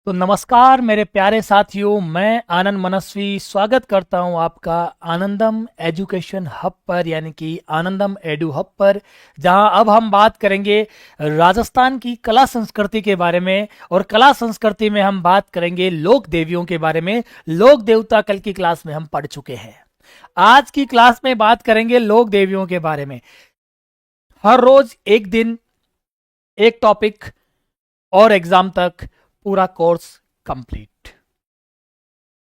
तो नमस्कार मेरे प्यारे साथियों, मैं आनंद मनस्वी स्वागत करता हूं आपका आनंदम एजुकेशन हब पर, यानी कि आनंदम एडू हब पर, जहां अब हम बात करेंगे राजस्थान की कला संस्कृति के बारे में। और कला संस्कृति में हम बात करेंगे लोक देवियों के बारे में। लोक देवता कल की क्लास में हम पढ़ चुके हैं। आज की क्लास में बात करेंगे लोक देवियों के बारे में। हर रोज एक दिन एक टॉपिक और एग्जाम तक पूरा कोर्स कंप्लीट।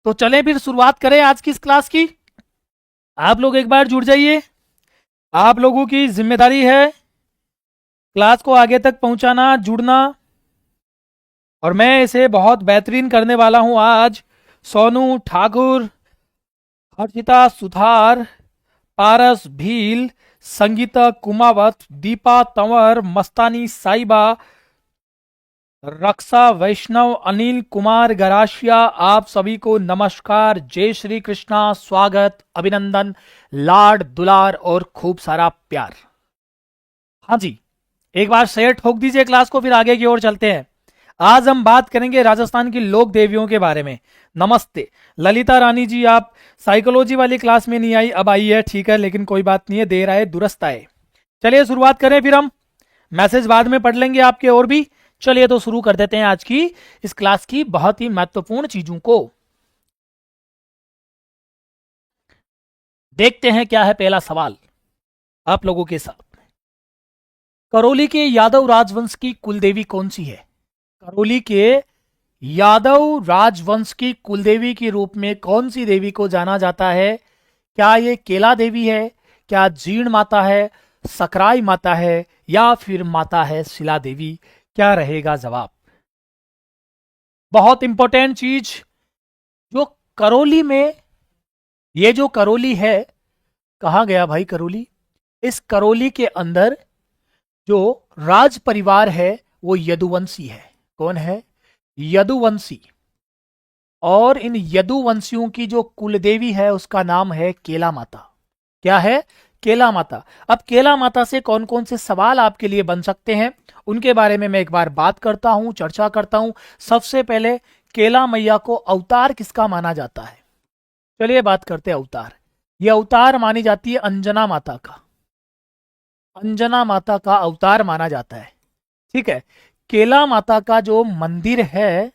तो चलें फिर शुरुआत करें आज की इस क्लास की। आप लोग एक बार जुड़ जाइए। आप लोगों की जिम्मेदारी है क्लास को आगे तक पहुंचाना, जुड़ना। और मैं इसे बहुत बेहतरीन करने वाला हूं आज। सोनू ठाकुर, हर्षिता सुधार, पारस भील, संगीता कुमावत, दीपा तंवर, मस्तानी साइबा, रक्षा वैष्णव, अनिल कुमार गराशिया, आप सभी को नमस्कार, जय श्री कृष्णा, स्वागत, अभिनंदन, लाड दुलार और खूब सारा प्यार। हाँ जी, एक बार शेयर ठोक दीजिए क्लास को, फिर आगे की ओर चलते हैं। आज हम बात करेंगे राजस्थान की लोक देवियों के बारे में। नमस्ते ललिता रानी जी, आप साइकोलॉजी वाली क्लास में नहीं आई, अब आई है, ठीक है, लेकिन कोई बात नहीं है, देर आए दुरुस्त आए। चलिए शुरुआत करें, फिर हम मैसेज बाद में पढ़ लेंगे आपके और भी। चलिए तो शुरू कर देते हैं आज की इस क्लास की बहुत ही महत्वपूर्ण चीजों को। देखते हैं क्या है पहला सवाल आप लोगों के साथ। करौली के यादव राजवंश की कुलदेवी कौन सी है? करौली के यादव राजवंश की कुलदेवी के रूप में कौन सी देवी को जाना जाता है? क्या ये केला देवी है, क्या जीर्ण माता है, सकराई माता है, या फिर माता है शिला देवी? क्या रहेगा जवाब? बहुत इंपॉर्टेंट चीज, जो करौली में, ये जो करौली है, कहाँ गया भाई करौली? इस करौली के अंदर जो राज परिवार है वो यदुवंशी है। कौन है? यदुवंशी। और इन यदुवंशियों की जो कुलदेवी है उसका नाम है केला माता। क्या है? केला माता। अब केला माता से कौन कौन से सवाल आपके लिए बन सकते हैं उनके बारे में मैं एक बार बात करता हूं, चर्चा करता हूं। सबसे पहले केला मैया को अवतार किसका माना जाता है? चलिए बात करते हैं अवतार। यह अवतार मानी जाती है अंजना माता का। अंजना माता का अवतार माना जाता है, ठीक है। केला माता का जो मंदिर है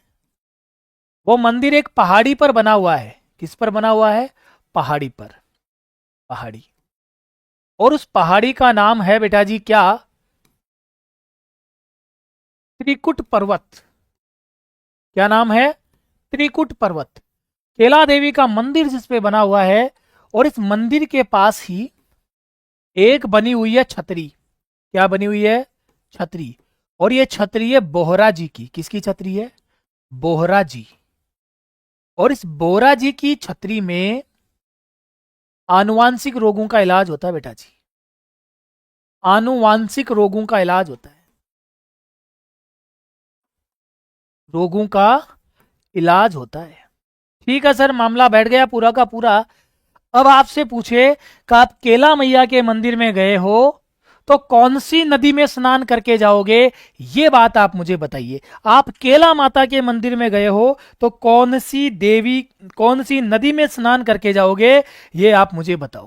वो मंदिर एक पहाड़ी पर बना हुआ है। किस पर बना हुआ है? पहाड़ी पर। पहाड़ी। और उस पहाड़ी का नाम है बेटा जी क्या? त्रिकुट पर्वत। क्या नाम है? त्रिकुट पर्वत। केला देवी का मंदिर जिस पे बना हुआ है, और इस मंदिर के पास ही एक बनी हुई है छतरी। क्या बनी हुई है? छतरी। और ये छतरी है बोहरा जी की। किसकी छतरी है? बोहरा जी। और इस बोहरा जी की छतरी में आनुवांशिक रोगों का इलाज होता है बेटा जी। आनुवांशिक रोगों का इलाज होता है। रोगों का इलाज होता है। ठीक है सर, मामला बैठ गया पूरा का पूरा। अब आपसे पूछे कि आप केला मैया के मंदिर में गए हो तो कौन सी नदी में स्नान करके जाओगे? ये बात आप मुझे बताइए। आप केला माता के मंदिर में गए हो तो कौन सी देवी, कौन सी नदी में स्नान करके जाओगे? ये आप मुझे बताओ।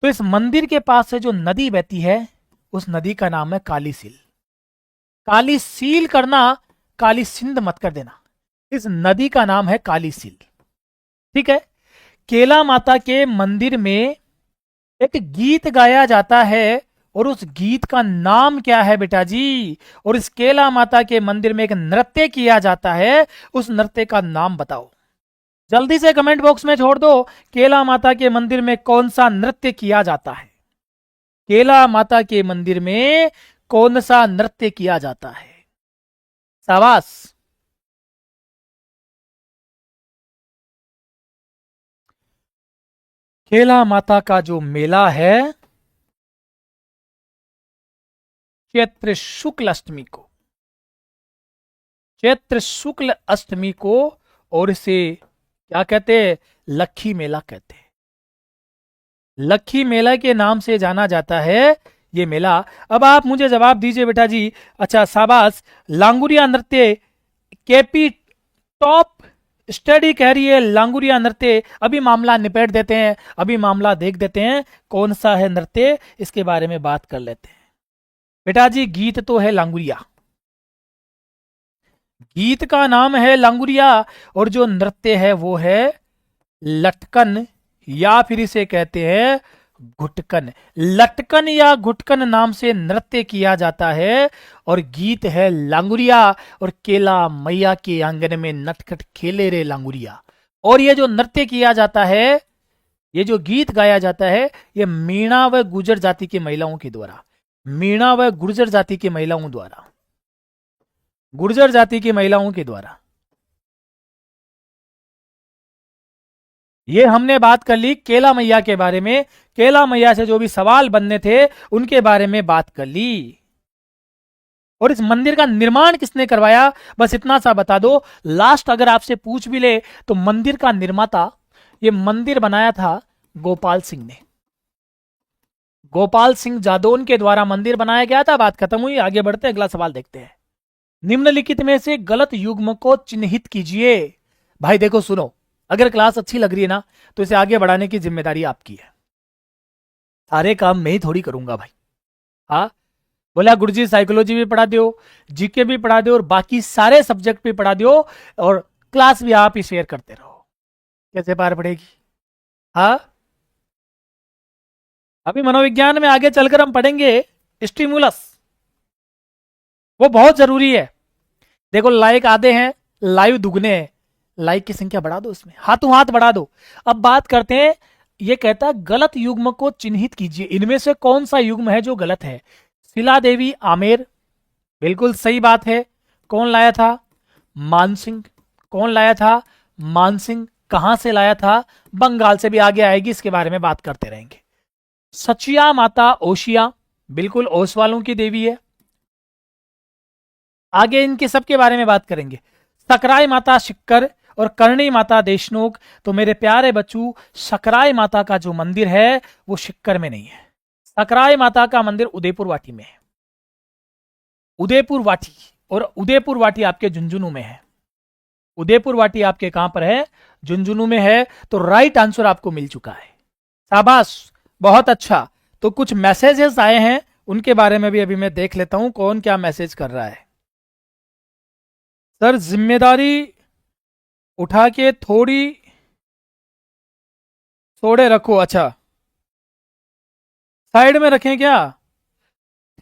तो इस मंदिर के पास से जो नदी बहती है उस नदी का नाम है काली सील। काली सील करना, काली सिंध मत कर देना। इस नदी का नाम है काली सील, ठीक है। केला माता के मंदिर में एक गीत गाया जाता है, और उस गीत का नाम क्या है बेटा जी? और इस केला माता के मंदिर में एक नृत्य किया जाता है, उस नृत्य का नाम बताओ। जल्दी से कमेंट बॉक्स में छोड़ दो, केला माता के मंदिर में कौन सा नृत्य किया जाता है? केला माता के मंदिर में कौन सा नृत्य किया जाता है? शाबाश। केला माता का जो मेला है चैत्र शुक्ल अष्टमी को, चैत्र शुक्ल अष्टमी को, और इसे क्या कहते हैं? लक्खी मेला कहते हैं। लक्खी मेला के नाम से जाना जाता है ये मेला। अब आप मुझे जवाब दीजिए बेटा जी। अच्छा शाबाश। लांगुरिया नृत्य केपी टॉप स्टडी कह रही है लांगुरिया नृत्य। अभी मामला निपट देते हैं, अभी मामला देख देते हैं कौन सा है नृत्य, इसके बारे में बात कर लेते हैं। बेटा जी गीत तो है लांगुरिया, गीत का नाम है लांगुरिया, और जो नृत्य है वो है लटकन, या फिर इसे कहते हैं घुटकन। लटकन या घुटकन नाम से नृत्य किया जाता है, और गीत है लांगुरिया। और केला मैया के आंगन में नटखट खेले रे लांगुरिया। और ये जो नृत्य किया जाता है, ये जो गीत गाया जाता है, ये मीणा व गुर्जर जाति की महिलाओं के द्वारा, मीणा व गुर्जर जाति की महिलाओं द्वारा, गुर्जर जाति की महिलाओं के द्वारा। ये हमने बात कर ली केला मैया के बारे में, केला मैया से जो भी सवाल बनने थे उनके बारे में बात कर ली। और इस मंदिर का निर्माण किसने करवाया, बस इतना सा बता दो। लास्ट अगर आपसे पूछ भी ले तो मंदिर का निर्माता, ये मंदिर बनाया था गोपाल सिंह ने, गोपाल सिंह जादौन के द्वारा मंदिर बनाया गया था। बात खत्म हुई, आगे बढ़ते हैं, अगला सवाल देखते हैं। निम्नलिखित में से गलत युग्म को चिन्हित कीजिए। भाई देखो सुनो, अगर क्लास अच्छी लग रही है ना तो इसे आगे बढ़ाने की जिम्मेदारी आपकी है, सारे काम मैं ही थोड़ी करूंगा भाई। हाँ बोला गुरुजी साइकोलॉजी भी पढ़ा दो, जीके भी पढ़ा दो, और बाकी सारे सब्जेक्ट भी पढ़ा दो, और क्लास भी आप ही शेयर करते रहो। कैसे पार पड़ेगी? हाँ अभी मनोविज्ञान में आगे चलकर हम पढ़ेंगे स्टिमुलस, वो बहुत जरूरी है। देखो लाइक आधे हैं, लाइव दुगने हैं, लाइक की संख्या बढ़ा दो, इसमें हाथों हाथ बढ़ा दो। अब बात करते हैं, ये कहता है गलत युग्म को चिन्हित कीजिए, इनमें से कौन सा युग्म है जो गलत है। शिला देवी आमेर, बिल्कुल सही बात है। कौन लाया था? मानसिंह। कौन लाया था? मानसिंह। कहां से लाया था? बंगाल से, भी आगे आएगी, इसके बारे में बात करते रहेंगे। सचिया माता ओशिया, बिल्कुल ओस वालों की देवी है, आगे इनके सबके बारे में बात करेंगे। सकराय माता शिक्कर और करणी माता देशनोक। तो मेरे प्यारे बच्चों, सकराय माता का जो मंदिर है वो शिक्कर में नहीं है, सकराय माता का मंदिर उदयपुर वाटी में है, उदयपुर वाटी। और उदयपुर वाटी आपके झुंझुनू में है, उदयपुर वाटी आपके कहां पर है? झुंझुनू में है। तो राइट आंसर आपको मिल चुका है, शाबाश, बहुत अच्छा। तो कुछ मैसेजेस आए हैं, उनके बारे में भी अभी मैं देख लेता हूं कौन क्या मैसेज कर रहा है। सर जिम्मेदारी उठा के थोड़ी थोड़े रखो, अच्छा साइड में रखें क्या?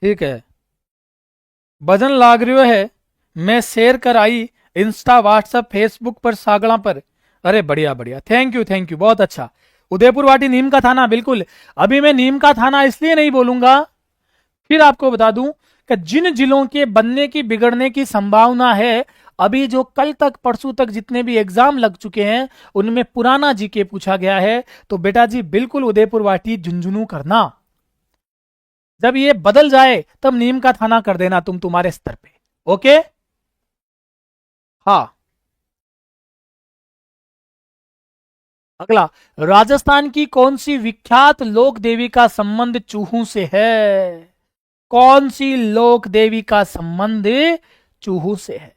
ठीक है, वजन लाग रही है, मैं शेयर कर आई इंस्टा व्हाट्सएप फेसबुक पर सागड़ा पर। अरे बढ़िया बढ़िया, थैंक यू थैंक यू, बहुत अच्छा। उदयपुर वाटी नीम का थाना, बिल्कुल। अभी मैं नीम का थाना इसलिए नहीं बोलूंगा, फिर आपको बता दूं कि जिन जिलों के बनने की बिगड़ने की संभावना है, अभी जो कल तक परसों तक जितने भी एग्जाम लग चुके हैं उनमें पुराना जीके पूछा गया है। तो बेटा जी बिल्कुल उदयपुर वाटी झुंझुनू करना, जब ये बदल जाए तब नीम का थाना कर देना तुम तुम्हारे स्तर पे, ओके? हाँ अगला, राजस्थान की कौन सी विख्यात लोक देवी का संबंध चूहों से है? कौन सी लोक देवी का संबंध चूहों से है?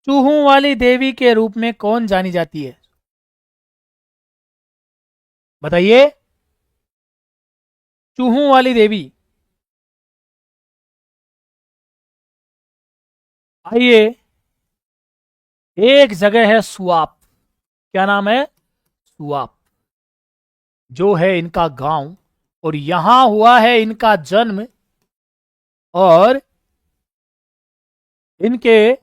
चूहों वाली देवी के रूप में कौन जानी जाती है, बताइए? चूहों वाली देवी, आइए। एक जगह है सुआप, क्या नाम है? सुआप, जो है इनका गांव, और यहां हुआ है इनका जन्म। और इनके,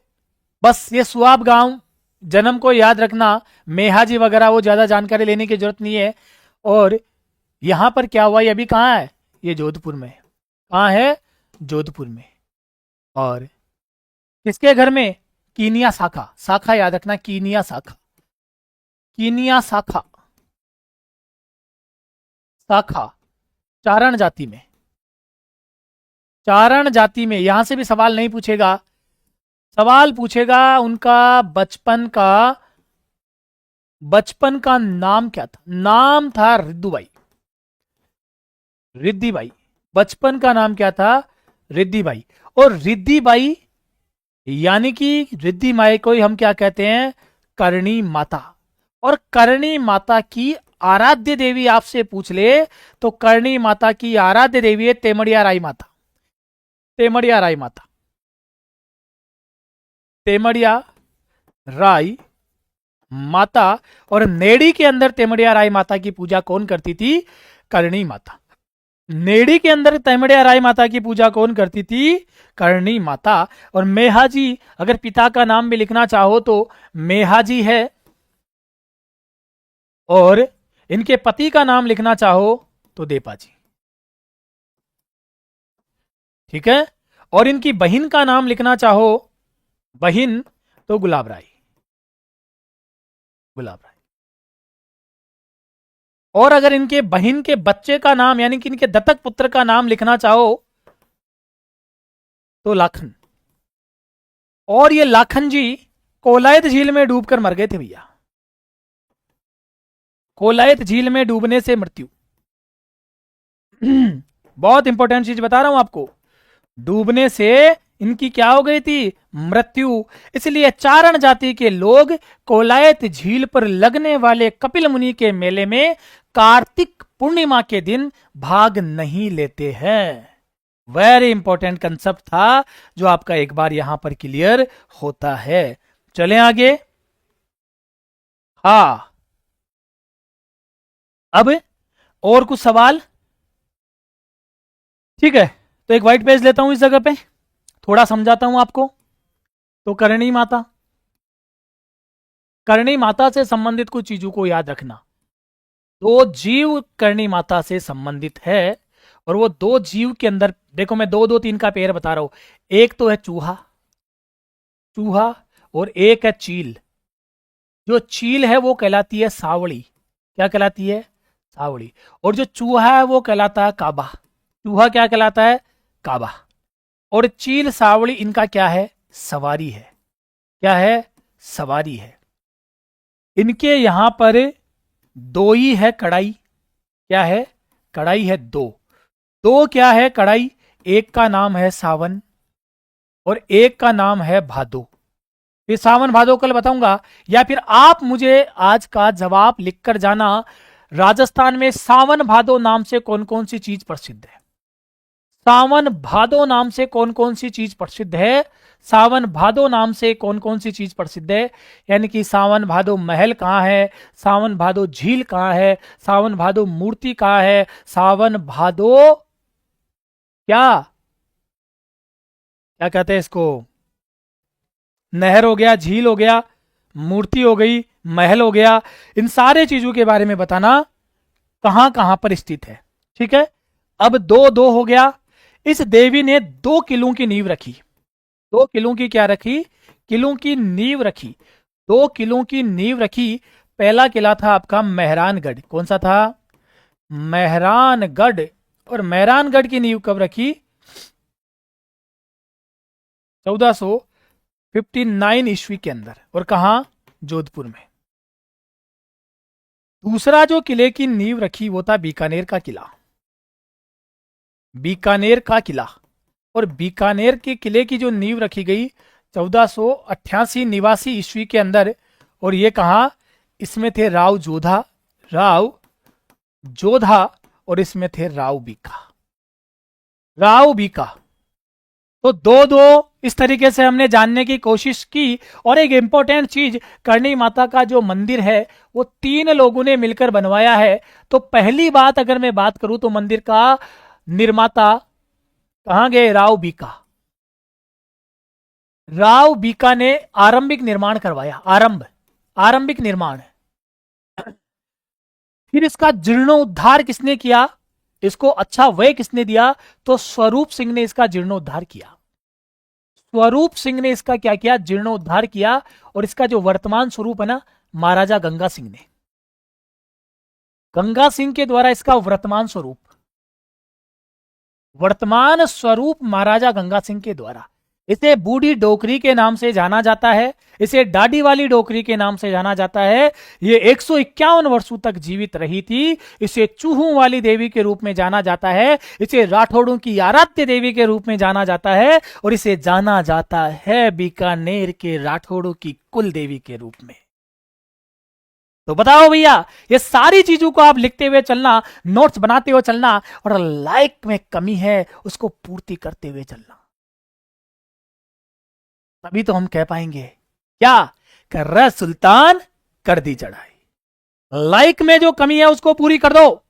बस ये सुआब गांव, जन्म को याद रखना, मेहाजी वगैरह वो ज्यादा जानकारी लेने की जरूरत नहीं है। और यहां पर क्या हुआ, ये अभी कहां है? ये जोधपुर में। कहां है? जोधपुर में। और किसके घर में? कीनिया शाखा, शाखा याद रखना, कीनिया शाखा, कीनिया शाखा, शाखा चारण जाति में, चारण जाति में। यहां से भी सवाल नहीं पूछेगा, सवाल पूछेगा उनका बचपन का नाम क्या था? नाम था रिद्दूबाई, रिद्दीबाई। बचपन का नाम क्या था? रिद्दीबाई। और रिद्दीबाई यानी कि रिद्दी माई को ही हम क्या कहते हैं? करणी माता। और करणी माता की आराध्य देवी आपसे पूछ ले तो करणी माता की आराध्य देवी है तेमड़िया राई माता। तेमड़िया राई माता, तेमड़िया राई माता। और नेड़ी के अंदर तेमड़िया राई माता की पूजा कौन करती थी? करणी माता। नेड़ी के अंदर तेमड़िया राई माता की पूजा कौन करती थी? करणी माता। और मेहाजी, अगर पिता का नाम भी लिखना चाहो तो मेहाजी है, और इनके पति का नाम लिखना चाहो तो देपाजी। ठीक है। और इनकी बहन का नाम लिखना चाहो, बहन, तो गुलाब राय, गुलाब राय। और अगर इनके बहन के बच्चे का नाम यानी कि इनके दत्तक पुत्र का नाम लिखना चाहो तो लाखन। और ये लाखन जी कोलायत झील में डूबकर मर गए थे भैया। कोलायत झील में डूबने से मृत्यु। बहुत इंपॉर्टेंट चीज बता रहा हूं आपको, डूबने से इनकी क्या हो गई थी? मृत्यु। इसलिए चारण जाति के लोग कोलायत झील पर लगने वाले कपिल मुनि के मेले में कार्तिक पूर्णिमा के दिन भाग नहीं लेते हैं। वेरी इंपॉर्टेंट कंसेप्ट था जो आपका एक बार यहां पर क्लियर होता है। चलें आगे। हा, अब और कुछ सवाल? ठीक है, तो एक व्हाइट पेज लेता हूं इस जगह पे, थोड़ा समझाता हूं आपको। तो करणी माता, करणी माता से संबंधित कुछ चीजों को याद रखना। दो जीव करणी माता से संबंधित है, और वो दो जीव के अंदर देखो, मैं दो दो तीन का पेयर बता रहा हूं। एक तो है चूहा, चूहा, और एक है चील। जो चील है वो कहलाती है सावड़ी। क्या कहलाती है? सावड़ी। और जो चूहा है वो कहलाता है काबा। चूहा क्या कहलाता है? काबा। और चील सावड़ी इनका क्या है? सवारी है। क्या है? सवारी है। इनके यहां पर दो ही है कड़ाई। क्या है? कड़ाई है दो। दो क्या है कड़ाई? एक का नाम है सावन और एक का नाम है भादो। फिर सावन भादो कल बताऊंगा, या फिर आप मुझे आज का जवाब लिखकर जाना। राजस्थान में सावन भादो नाम से कौन कौन सी चीज प्रसिद्ध है? सावन भादो नाम से कौन कौन सी चीज प्रसिद्ध है? सावन भादो नाम से कौन कौन सी चीज प्रसिद्ध है? यानी कि सावन भादो महल कहाँ है, सावन भादो झील कहाँ है, सावन भादो मूर्ति कहाँ है, सावन भादो क्या क्या कहते हैं इसको? नहर हो गया, झील हो गया, मूर्ति हो गई, महल हो गया। इन सारे चीजों के बारे में बताना कहां कहां पर स्थित है। ठीक है, अब दो दो हो गया। इस देवी ने 2 किलों की नींव रखी। 2 किलों की क्या रखी? किलों की नींव रखी। 2 किलों की नींव रखी। पहला किला था आपका मेहरानगढ़। कौन सा था? मेहरानगढ़। और मेहरानगढ़ की नींव कब रखी? 1459 ईस्वी के अंदर। और कहा? जोधपुर में। दूसरा जो किले की नींव रखी वो था बीकानेर का किला। बीकानेर का किला। और बीकानेर के किले की जो नींव रखी गई 1488 निवासी ईस्वी के अंदर। और ये कहा? इसमें थे राव जोधा, राव जोधा, और इसमें थे राव बीका, राव बीका। तो दो दो इस तरीके से हमने जानने की कोशिश की। और एक इंपॉर्टेंट चीज, करणी माता का जो मंदिर है वो 3 लोगों ने मिलकर बनवाया है। तो पहली बात अगर मैं बात करूं तो मंदिर का निर्माता कहां गए? राव बीका। राव बीका ने आरंभिक निर्माण करवाया। आरंभिक निर्माण। फिर इसका जीर्णोद्धार किसने किया? इसको अच्छा व्यय किसने दिया? तो स्वरूप सिंह ने इसका जीर्णोद्धार किया। स्वरूप सिंह ने इसका क्या किया? जीर्णोद्धार किया। और इसका जो वर्तमान स्वरूप है ना, महाराजा गंगा सिंह ने, गंगा सिंह के द्वारा इसका वर्तमान स्वरूप महाराजा गंगा सिंह के द्वारा। इसे बूढ़ी डोकरी के नाम से जाना जाता है, इसे डाडी वाली डोकरी के नाम से जाना जाता है। ये 151 वर्षों तक जीवित रही थी। इसे चूहों वाली देवी के रूप में जाना जाता है, इसे राठौड़ों की आराध्य देवी के रूप में जाना जाता है, और इसे जाना जाता है बीकानेर के राठौड़ों की कुल देवी के रूप में। तो बताओ भैया, ये सारी चीजों को आप लिखते हुए चलना, नोट्स बनाते हुए चलना, और लाइक में कमी है उसको पूर्ति करते हुए चलना, तभी तो हम कह पाएंगे क्या, कर रहा सुल्तान कर दी चढ़ाई। लाइक में जो कमी है उसको पूरी कर दो।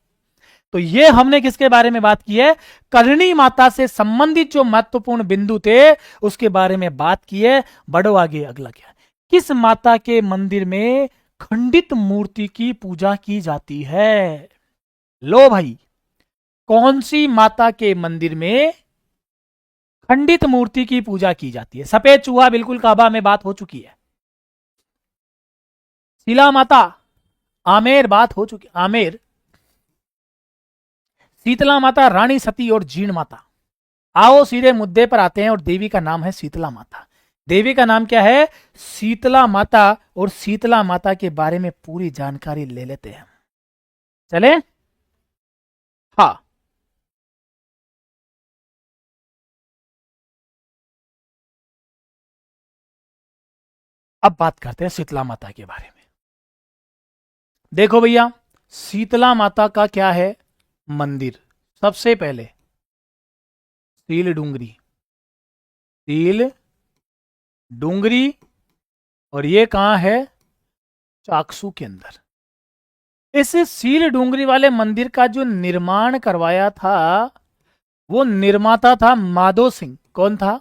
तो ये हमने किसके बारे में बात की है, करणी माता से संबंधित जो महत्वपूर्ण बिंदु थे उसके बारे में बात की है। बढ़ो आगे, अगला क्या, किस माता के मंदिर में खंडित मूर्ति की पूजा की जाती है। लो भाई, कौन सी माता के मंदिर में खंडित मूर्ति की पूजा की जाती है। सफेद चूहा बिल्कुल काबा में बात हो चुकी है, शिला माता, आमेर बात हो चुकी, आमेर, शीतला माता, रानी सती और जीण माता। आओ सीधे मुद्दे पर आते हैं, और देवी का नाम है शीतला माता। देवी का नाम क्या है, शीतला माता। और शीतला माता के बारे में पूरी जानकारी ले लेते हैं, चले। हाँ, अब बात करते हैं शीतला माता के बारे में। देखो भैया, शीतला माता का क्या है मंदिर, सबसे पहले सील डूंगरी, सील डूंगरी, और ये कहां है, चाकसू के अंदर। इस सील डूंगरी वाले मंदिर का जो निर्माण करवाया था वो निर्माता था माधो सिंह। कौन था,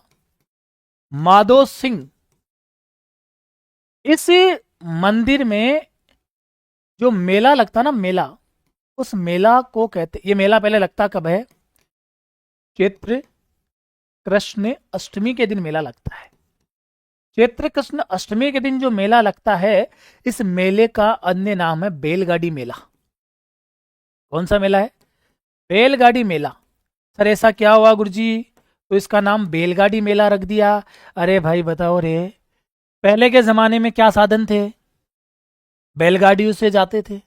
माधो सिंह। इस मंदिर में जो मेला लगता ना, मेला, उस मेला को कहते, ये मेला पहले लगता कब है, चैत्र कृष्ण अष्टमी के दिन मेला लगता है। चैत्र कृष्ण अष्टमी के दिन जो मेला लगता है, इस मेले का अन्य नाम है बैलगाड़ी मेला। कौन सा मेला है, बैलगाड़ी मेला। सर ऐसा क्या हुआ गुरुजी, तो इसका नाम बैलगाड़ी मेला रख दिया। अरे भाई बताओ रे, पहले के जमाने में क्या साधन थे, बैलगाड़ियों से जाते थे।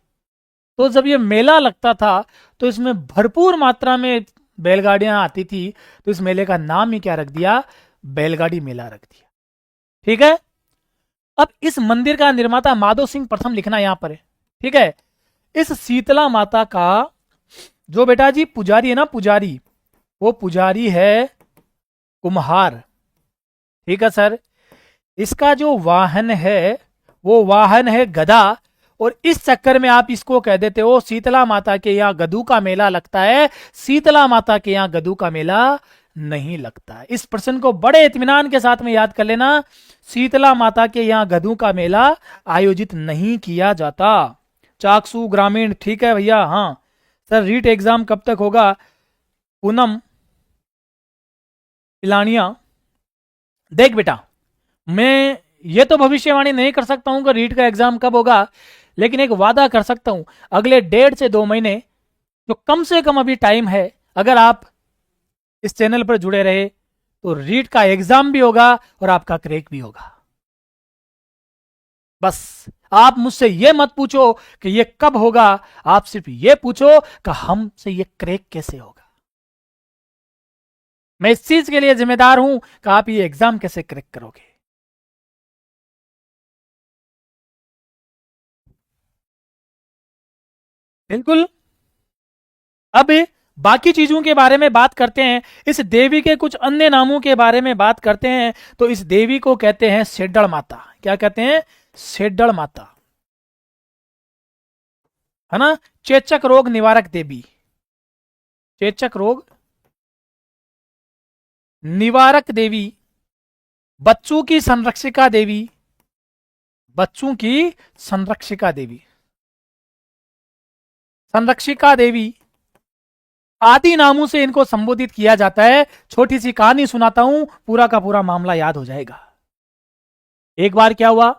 तो जब ये मेला लगता था तो इसमें भरपूर मात्रा में बैलगाड़ियां आती थी, तो इस मेले का नाम ही क्या रख दिया, बैलगाड़ी मेला रख दिया। ठीक है। अब इस मंदिर का निर्माता माधो सिंह प्रथम लिखना यहां पर है, ठीक है। इस शीतला माता का जो बेटा जी पुजारी है ना, पुजारी, वो पुजारी है कुम्हार। ठीक है सर। इसका जो वाहन है वो वाहन है गदा, और इस चक्कर में आप इसको कह देते हो शीतला माता के यहाँ गदू का मेला लगता है, शीतला माता के यहाँ गदू का मेला नहीं लगता है। इस प्रश्न को बड़े इत्मीनान के साथ में याद कर लेना, शीतला माता के यहाँ गदू का मेला आयोजित नहीं किया जाता। चाकसू ग्रामीण, ठीक है भैया। हाँ सर, रीट एग्जाम कब तक होगा, पूनम इलानिया। देख बेटा, मैं ये तो भविष्यवाणी नहीं कर सकता हूं कि रीट का एग्जाम कब होगा, लेकिन एक वादा कर सकता हूं, अगले 1.5 से 2 महीने जो कम से कम अभी टाइम है, अगर आप इस चैनल पर जुड़े रहे तो रीट का एग्जाम भी होगा और आपका क्रैक भी होगा। बस आप मुझसे ये मत पूछो कि ये कब होगा, आप सिर्फ ये पूछो कि हमसे ये क्रैक कैसे होगा। मैं इस चीज के लिए जिम्मेदार हूं कि आप ये एग्जाम कैसे क्रैक करोगे। बिल्कुल। अब बाकी चीजों के बारे में बात करते हैं, इस देवी के कुछ अन्य नामों के बारे में बात करते हैं। तो इस देवी को कहते हैं सेड्डड़ माता। क्या कहते हैं, सेड्डड़ माता, है ना। चेचक रोग निवारक देवी, चेचक रोग निवारक देवी, बच्चों की संरक्षिका देवी, बच्चों की संरक्षिका देवी, संरक्षिका देवी आदि नामों से इनको संबोधित किया जाता है। छोटी सी कहानी सुनाता हूं, पूरा का पूरा मामला याद हो जाएगा। एक बार क्या हुआ,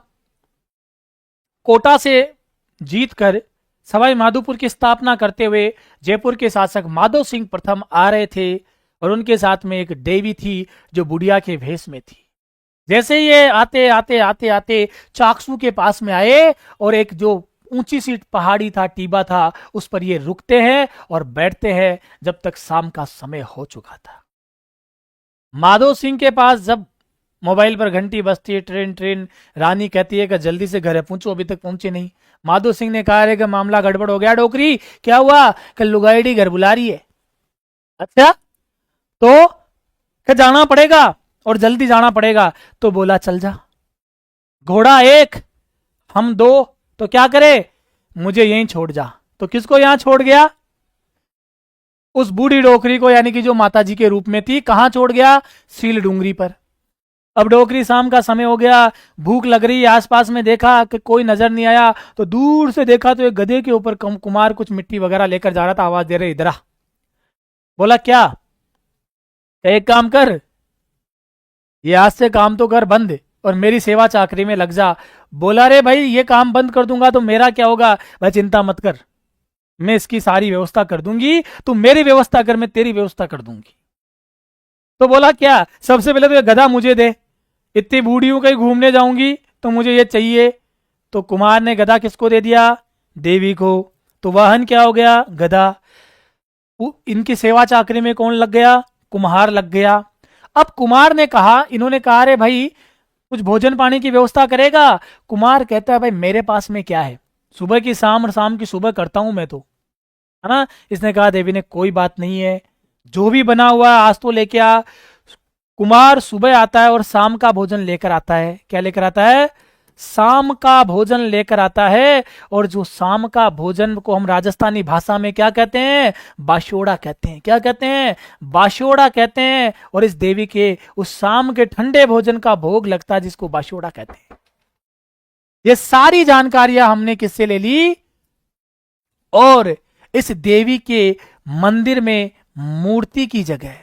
कोटा से जीतकर सवाई माधोपुर की स्थापना करते हुए जयपुर के शासक माधो सिंह प्रथम आ रहे थे, और उनके साथ में एक देवी थी जो बुढ़िया के भेष में थी। जैसे ये आते आते आते आते चाकसू के पास में आए, और एक जो ऊंची सी पहाड़ी था, टीबा था, उस पर ये रुकते हैं और बैठते हैं जब तक शाम का समय हो चुका था। माधो सिंह के पास जब मोबाइल पर घंटी बजती है, ट्रेन ट्रेन। रानी कहती है कि जल्दी से घर पहुंचो, अभी तक पहुंचे नहीं। माधो सिंह ने कहा कि मामला गड़बड़ हो गया। डोकरी क्या हुआ? कल लुगाईडी घर बुला रही है। अच्छा, तो क्या जाना पड़ेगा और जल्दी जाना पड़ेगा। तो बोला चल जा, घोड़ा एक हम दो, तो क्या करे, मुझे यहीं छोड़ जा। तो किसको यहां छोड़ गया? उस बूढ़ी डोकरी को, यानी कि जो माता जी के रूप में थी। कहां छोड़ गया? सील डूंगरी पर। अब डोकरी, शाम का समय हो गया, भूख लग रही, आसपास में देखा कि कोई नजर नहीं आया, तो दूर से देखा तो एक गधे के ऊपर कुमार कुछ मिट्टी वगैरह लेकर जा रहा था। आवाज दे रहे, इधर आ। बोला क्या? एक काम कर, ये आज से काम तो कर बंद और मेरी सेवा चाकरी में लग जा। बोला रे भाई, ये काम बंद कर दूंगा तो मेरा क्या होगा? भाई चिंता मत कर, मैं इसकी सारी व्यवस्था कर दूंगी, तू मेरी व्यवस्था कर, मैं तेरी व्यवस्था कर दूंगी। तो बोला क्या? सबसे पहले तो ये गधा मुझे दे, इतनी बूढ़ियों कहीं घूमने जाऊंगी तो मुझे ये चाहिए। तो कुमार ने गधा किसको दे दिया? देवी को। तो वाहन क्या हो गया? गधा। इनकी सेवा चाकरी में कौन लग गया? कुम्हार लग गया। अब कुमार ने कहा, इन्होंने कहा रे भाई कुछ भोजन पानी की व्यवस्था करेगा? कुमार कहता है भाई मेरे पास में क्या है, सुबह की शाम और शाम की सुबह करता हूं मैं तो, है ना। इसने कहा, देवी ने, कोई बात नहीं है, जो भी बना हुआ है आज तो लेके आ। कुमार सुबह आता है और शाम का भोजन लेकर आता है। क्या लेकर आता है? शाम का भोजन लेकर आता है। और जो शाम का भोजन को हम राजस्थानी भाषा में क्या कहते हैं? बाशोड़ा कहते हैं। क्या कहते हैं? बाशोड़ा कहते हैं। और इस देवी के उस शाम के ठंडे भोजन का भोग लगता है, जिसको बाशोड़ा कहते हैं। ये सारी जानकारियां हमने किससे ले ली? और इस देवी के मंदिर में मूर्ति की जगह,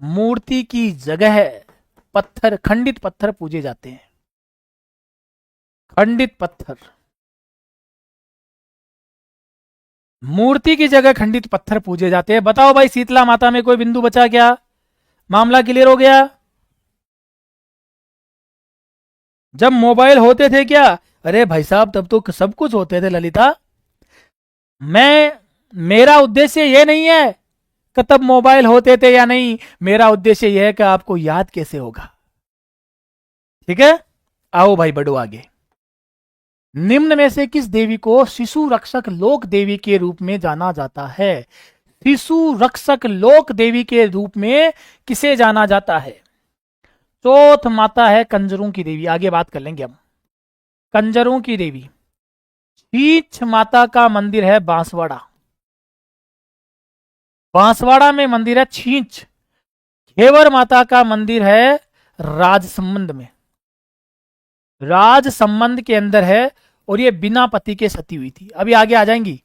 मूर्ति की जगह पत्थर, खंडित पत्थर पूजे जाते हैं। खंडित पत्थर, मूर्ति की जगह खंडित पत्थर पूजे जाते हैं। बताओ भाई, शीतला माता में कोई बिंदु बचा क्या? मामला क्लियर हो गया? जब मोबाइल होते थे क्या? अरे भाई साहब, तब तो सब कुछ होते थे ललिता। मैं, मेरा उद्देश्य यह नहीं है कि तब मोबाइल होते थे या नहीं, मेरा उद्देश्य यह है कि आपको याद कैसे होगा। ठीक है, आओ भाई बढ़ो आगे। निम्न में से किस देवी को शिशु रक्षक लोक देवी के रूप में जाना जाता है? शिशु रक्षक लोक देवी के रूप में किसे जाना जाता है? चौथ माता है कंजरों की देवी। आगे बात कर लेंगे हम। कंजरों की देवी। छींच माता का मंदिर है बांसवाड़ा। बांसवाड़ा में मंदिर है छींच। घेवर माता का मंदिर है राजसमंद में, राजसमंद के अंदर है। और ये बिना पति के सती हुई थी। अभी आगे आ जाएंगी।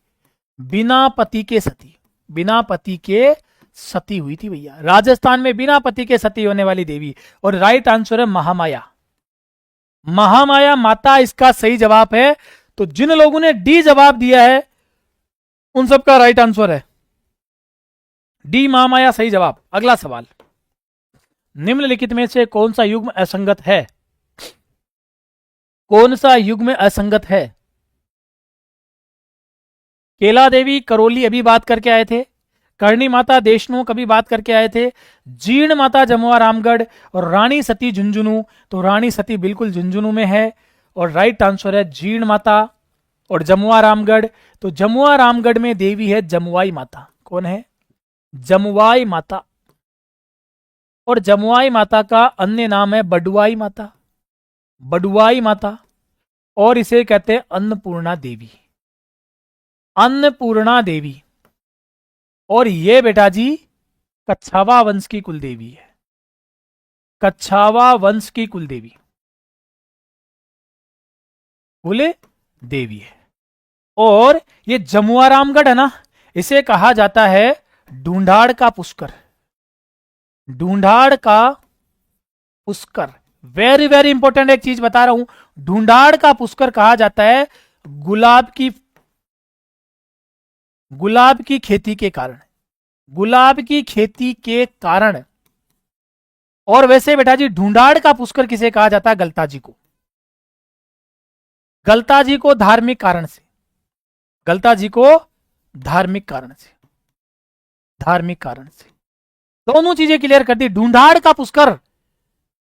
बिना पति के सती, बिना पति के सती हुई थी भैया, राजस्थान में बिना पति के सती होने वाली देवी। और राइट आंसर है महामाया। महामाया माता इसका सही जवाब है। तो जिन लोगों ने डी जवाब दिया है उन सबका राइट आंसर है डी, महामाया सही जवाब। अगला सवाल, निम्नलिखित में से कौन सा युग्म असंगत है? कौन सा युग्म असंगत है? केला देवी करौली अभी बात करके आए थे, करणी माता देशनोक अभी बात करके आए थे, जीर्ण माता जमुआ रामगढ़ और रानी सती झुंझुनू। तो रानी सती बिल्कुल झुंझुनू में है और राइट आंसर है जीर्ण माता और जमुआ रामगढ़। तो जमुआ रामगढ़ में देवी है जमुआई माता। कौन है? जमुआई माता। और जमुआई माता का अन्य नाम है बडुआई माता, बडुआई माता। और इसे कहते हैं अन्नपूर्णा देवी, अन्नपूर्णा देवी। और ये बेटा जी कच्छावा वंश की कुलदेवी है, कच्छावा वंश की कुलदेवी, कुल देवी है। और ये जमुआ रामगढ़ है ना, इसे कहा जाता है ढूंढाड़ का पुष्कर, ढूंढाड़ का पुष्कर। वेरी वेरी इंपॉर्टेंट एक चीज बता रहा हूं, ढूंढाड़ का पुष्कर कहा जाता है गुलाब की खेती के कारण, गुलाब की खेती के कारण। और वैसे बेटा जी ढूंढाड़ का पुष्कर किसे कहा जाता है? गलता जी को, गलता जी को धार्मिक कारण से, गलता जी को धार्मिक कारण से, धार्मिक कारण से। दोनों चीजें क्लियर कर दी। ढूंढाड़ का पुष्कर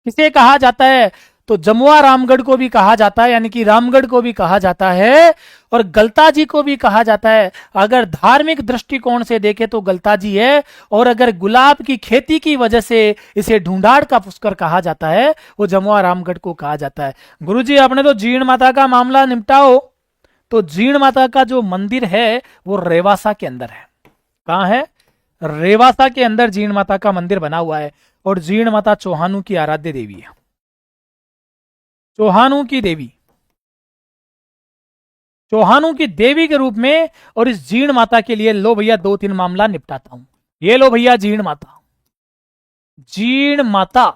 किसे कहा जाता है? तो जमुआ रामगढ़ को भी कहा जाता है, यानी कि रामगढ़ को भी कहा जाता है और गलताजी को भी कहा जाता है। अगर धार्मिक दृष्टिकोण से देखें तो गलताजी है, और अगर गुलाब की खेती की वजह से इसे ढूंढाड़ का पुष्कर कहा जाता है, वो जमुआ रामगढ़ को कहा जाता है। गुरुजी आपने तो जीण माता का मामला निपटाओ। तो जीण माता का जो मंदिर है वो रेवासा के अंदर है। कहां है? रेवासा के अंदर जीण माता का मंदिर बना हुआ है, और जीण माता चौहानों की आराध्य देवी है, चौहानों की देवी, चौहानों की देवी के रूप में। और इस जीण माता के लिए लो भैया 2-3 मामला निपटाता हूं। ये लो भैया जीण माता। जीण माता,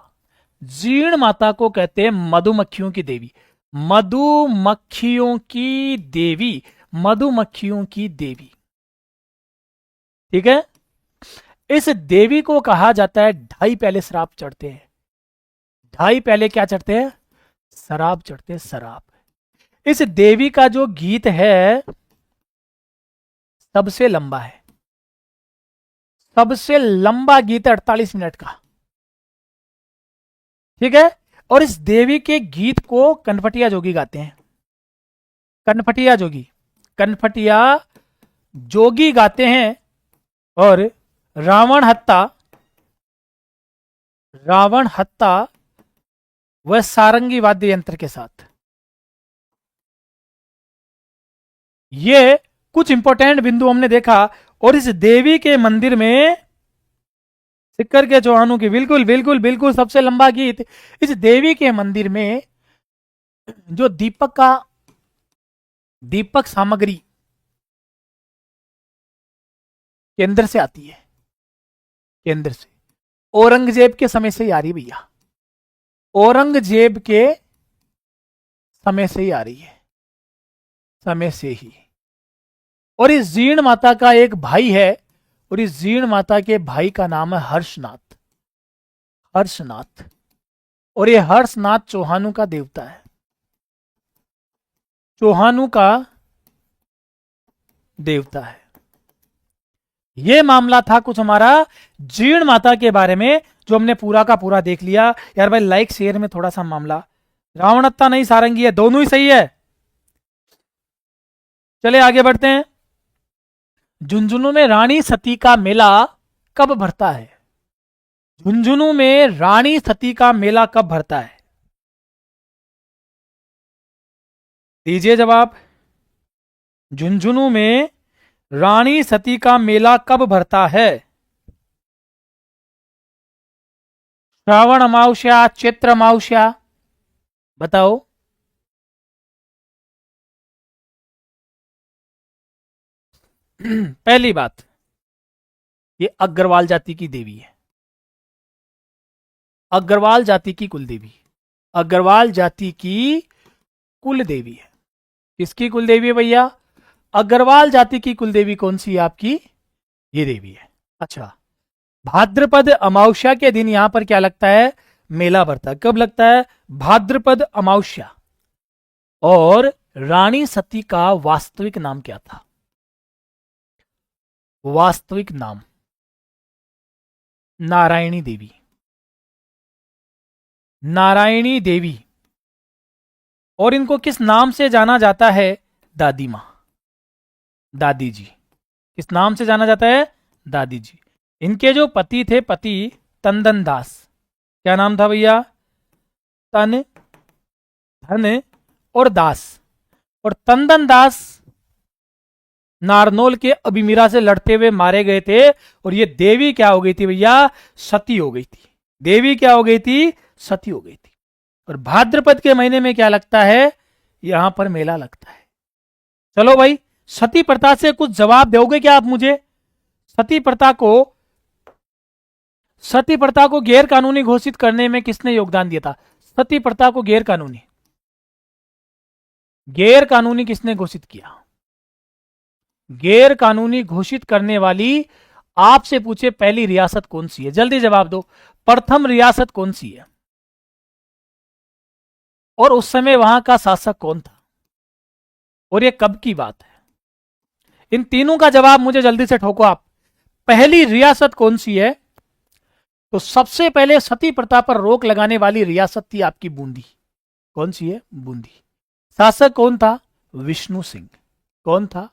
जीण माता को कहते हैं मधुमक्खियों की देवी, मधुमक्खियों की देवी, मधुमक्खियों की देवी। ठीक है। इस देवी को कहा जाता है 2.5 प्याले शराब चढ़ते हैं। 2.5 प्याले क्या चढ़ते हैं? शराब चढ़ते हैं, शराब। इस देवी का जो गीत है सबसे लंबा है, सबसे लंबा गीत है 48 मिनट का। ठीक है। और इस देवी के गीत को कनफटिया जोगी गाते हैं, कनफटिया जोगी, कनफटिया जोगी गाते हैं। और रावण हत्ता, रावण हत्ता वह सारंगी वाद्य यंत्र के साथ। ये कुछ इंपॉर्टेंट बिंदु हमने देखा। और इस देवी के मंदिर में सिक्कर के चौहानों की, बिल्कुल बिल्कुल बिल्कुल सबसे लंबा गीत। इस देवी के मंदिर में जो दीपक का, दीपक सामग्री केंद्र से आती है, केंद्र से औरंगजेब के समय से ही आ रही भैया, औरंगजेब के समय से ही आ रही है, समय से ही। और इस जीण माता का एक भाई है, और इस जीण माता के भाई का नाम है हर्षनाथ, हर्षनाथ। और ये हर्षनाथ चौहानों का देवता है, चौहानों का देवता है। ये मामला था कुछ हमारा जीण माता के बारे में, जो हमने पूरा का पूरा देख लिया। यार भाई लाइक शेयर में थोड़ा सा मामला, रावणत्ता नहीं सारंगी है, दोनों ही सही है। चले आगे बढ़ते हैं। झुंझुनू में रानी सती का मेला कब भरता है? झुंझुनू में रानी सती का मेला कब भरता है? दीजिए जवाब। झुंझुनू में रानी सती का मेला कब भरता है? श्रावण अमावस्या, चैत्र अमावस्या, बताओ। पहली बात, ये अग्रवाल जाति की देवी है, अग्रवाल जाति की कुल देवी, अग्रवाल जाति की कुल देवी है। किसकी कुल देवी है भैया? अग्रवाल जाति की कुल देवी कौन सी है आपकी? ये देवी है। अच्छा, भाद्रपद अमावस्या के दिन यहां पर क्या लगता है? मेला भरता है। कब लगता है? भाद्रपद अमावस्या। और रानी सती का वास्तविक नाम क्या था? वास्तविक नाम नारायणी देवी, नारायणी देवी। और इनको किस नाम से जाना जाता है? दादी मां, दादी जी। किस नाम से जाना जाता है? दादी जी। इनके जो पति थे, पति तंदन दास, क्या नाम था भैया? तन, धन और दास। और तंदन दास नारनौल के अभिमीरा से लड़ते हुए मारे गए थे। और ये देवी क्या हो गई थी भैया? सती हो गई थी। देवी क्या हो गई थी? सती हो गई थी। और भाद्रपद के महीने में क्या लगता है? यहां पर मेला लगता है। चलो भाई, सती प्रथा से कुछ जवाब दोगे क्या आप मुझे? सती प्रथा को, सती प्रथा को गैर कानूनी घोषित करने में किसने योगदान दिया था? सती प्रथा को गैर कानूनी, गैर कानूनी किसने घोषित किया? गैर कानूनी घोषित करने वाली आपसे पूछे पहली रियासत कौन सी है? जल्दी जवाब दो। प्रथम रियासत कौन सी है? और उस समय वहां का शासक कौन था? और ये कब की बात है? इन तीनों का जवाब मुझे जल्दी से ठोको आप। पहली रियासत कौन सी है? तो सबसे पहले सती प्रथा पर रोक लगाने वाली रियासत थी आपकी बूंदी। कौन सी है? बूंदी। शासक कौन था? विष्णु सिंह। कौन था?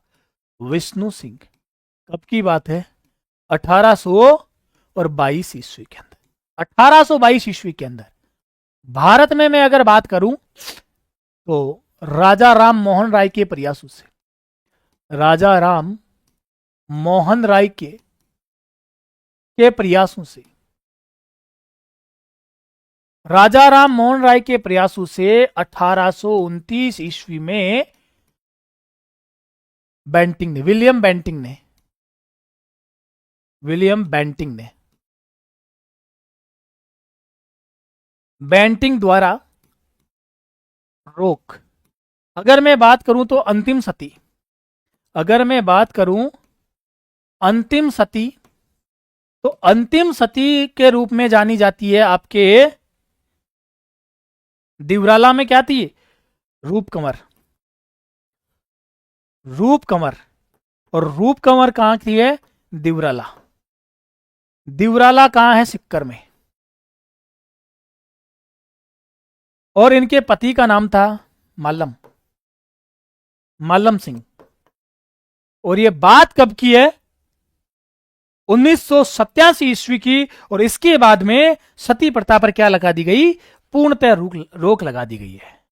विष्णु सिंह। कब की बात है? 1822 ईस्वी के अंदर। 1822 ईस्वी के अंदर भारत में मैं अगर बात करूं तो राजा राम मोहन राय के प्रयासों से, राजा राम मोहन राय के प्रयासों से, राजा राम मोहन राय के प्रयासों से 1829 ईस्वी में बेंटिंग ने, विलियम बेंटिंग द्वारा रोक। अगर मैं बात करूं तो अंतिम सती, अगर मैं बात करूं अंतिम सती, तो अंतिम सती के रूप में जानी जाती है आपके दिवराला में क्या थी? रूप कंवर। रूप कंवर। और रूप कंवर कहां की है? दिवराला। दिवराला कहां है? सिक्कर में। और इनके पति का नाम था मालम, मालम सिंह। और ये बात कब की है? 1987 ईस्वी की। और इसके बाद में सती प्रथा पर क्या लगा दी गई? पूर्णतः रोक लगा दी गई है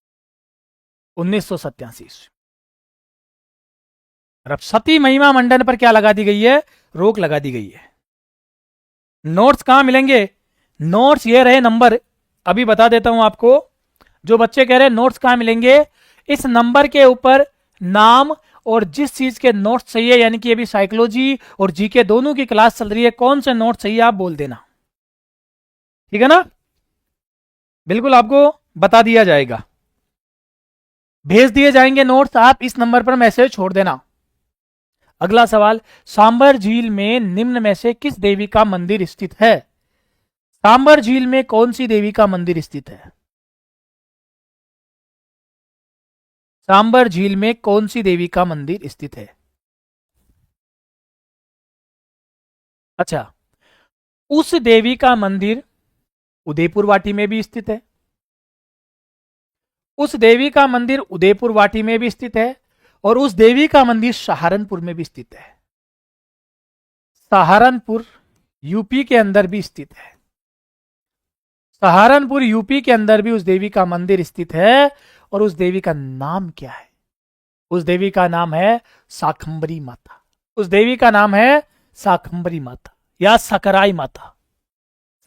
1987 ईस्वी। और अब सती महिमा मंडन पर क्या लगा दी गई है? रोक लगा दी गई है। नोट्स कहां मिलेंगे? नोट्स ये रहे नंबर, अभी बता देता हूं आपको। जो बच्चे कह रहे हैं नोट्स कहां मिलेंगे, इस नंबर के ऊपर नाम और जिस चीज के नोट्स चाहिए, यानी कि अभी साइकोलॉजी और जीके दोनों की क्लास चल रही है, कौन से नोट्स चाहिए आप बोल देना, ठीक है ना? बिल्कुल आपको बता दिया जाएगा, भेज दिए जाएंगे नोट्स। आप इस नंबर पर मैसेज छोड़ देना। अगला सवाल, सांबर झील में निम्न में से किस देवी का मंदिर स्थित है? सांबर झील में कौन सी देवी का मंदिर स्थित है? सांबर झील में कौन सी देवी का मंदिर स्थित है? अच्छा, उस देवी का मंदिर उदयपुर वाटी में भी स्थित है। उस देवी का मंदिर उदयपुर वाटी में भी स्थित है। और उस देवी का मंदिर सहारनपुर में भी स्थित है। सहारनपुर यूपी के अंदर भी स्थित है। सहारनपुर यूपी के अंदर भी उस देवी का मंदिर स्थित है। और उस देवी का नाम क्या है? उस देवी का नाम है शाकंभरी माता। उस देवी का नाम है शाकंभरी माता या सकराई माता।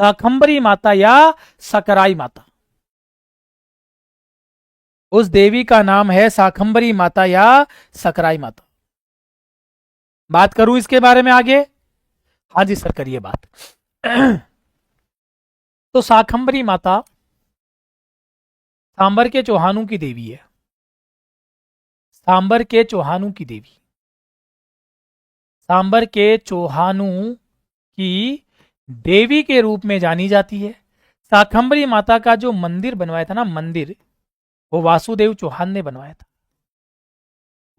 शाकंभरी माता या सकराई माता। उस देवी का नाम है शाकंभरी माता या सकराई माता। बात करूं इसके बारे में आगे? हाँ जी सर, करिए बात। तो शाकंभरी माता सांबर के चौहानों की देवी है। सांबर के चौहानों की देवी, सांबर के चौहानों की देवी के रूप में जानी जाती है। शाकंभरी माता का जो मंदिर बनवाया था ना, मंदिर, वो वासुदेव चौहान ने बनवाया था।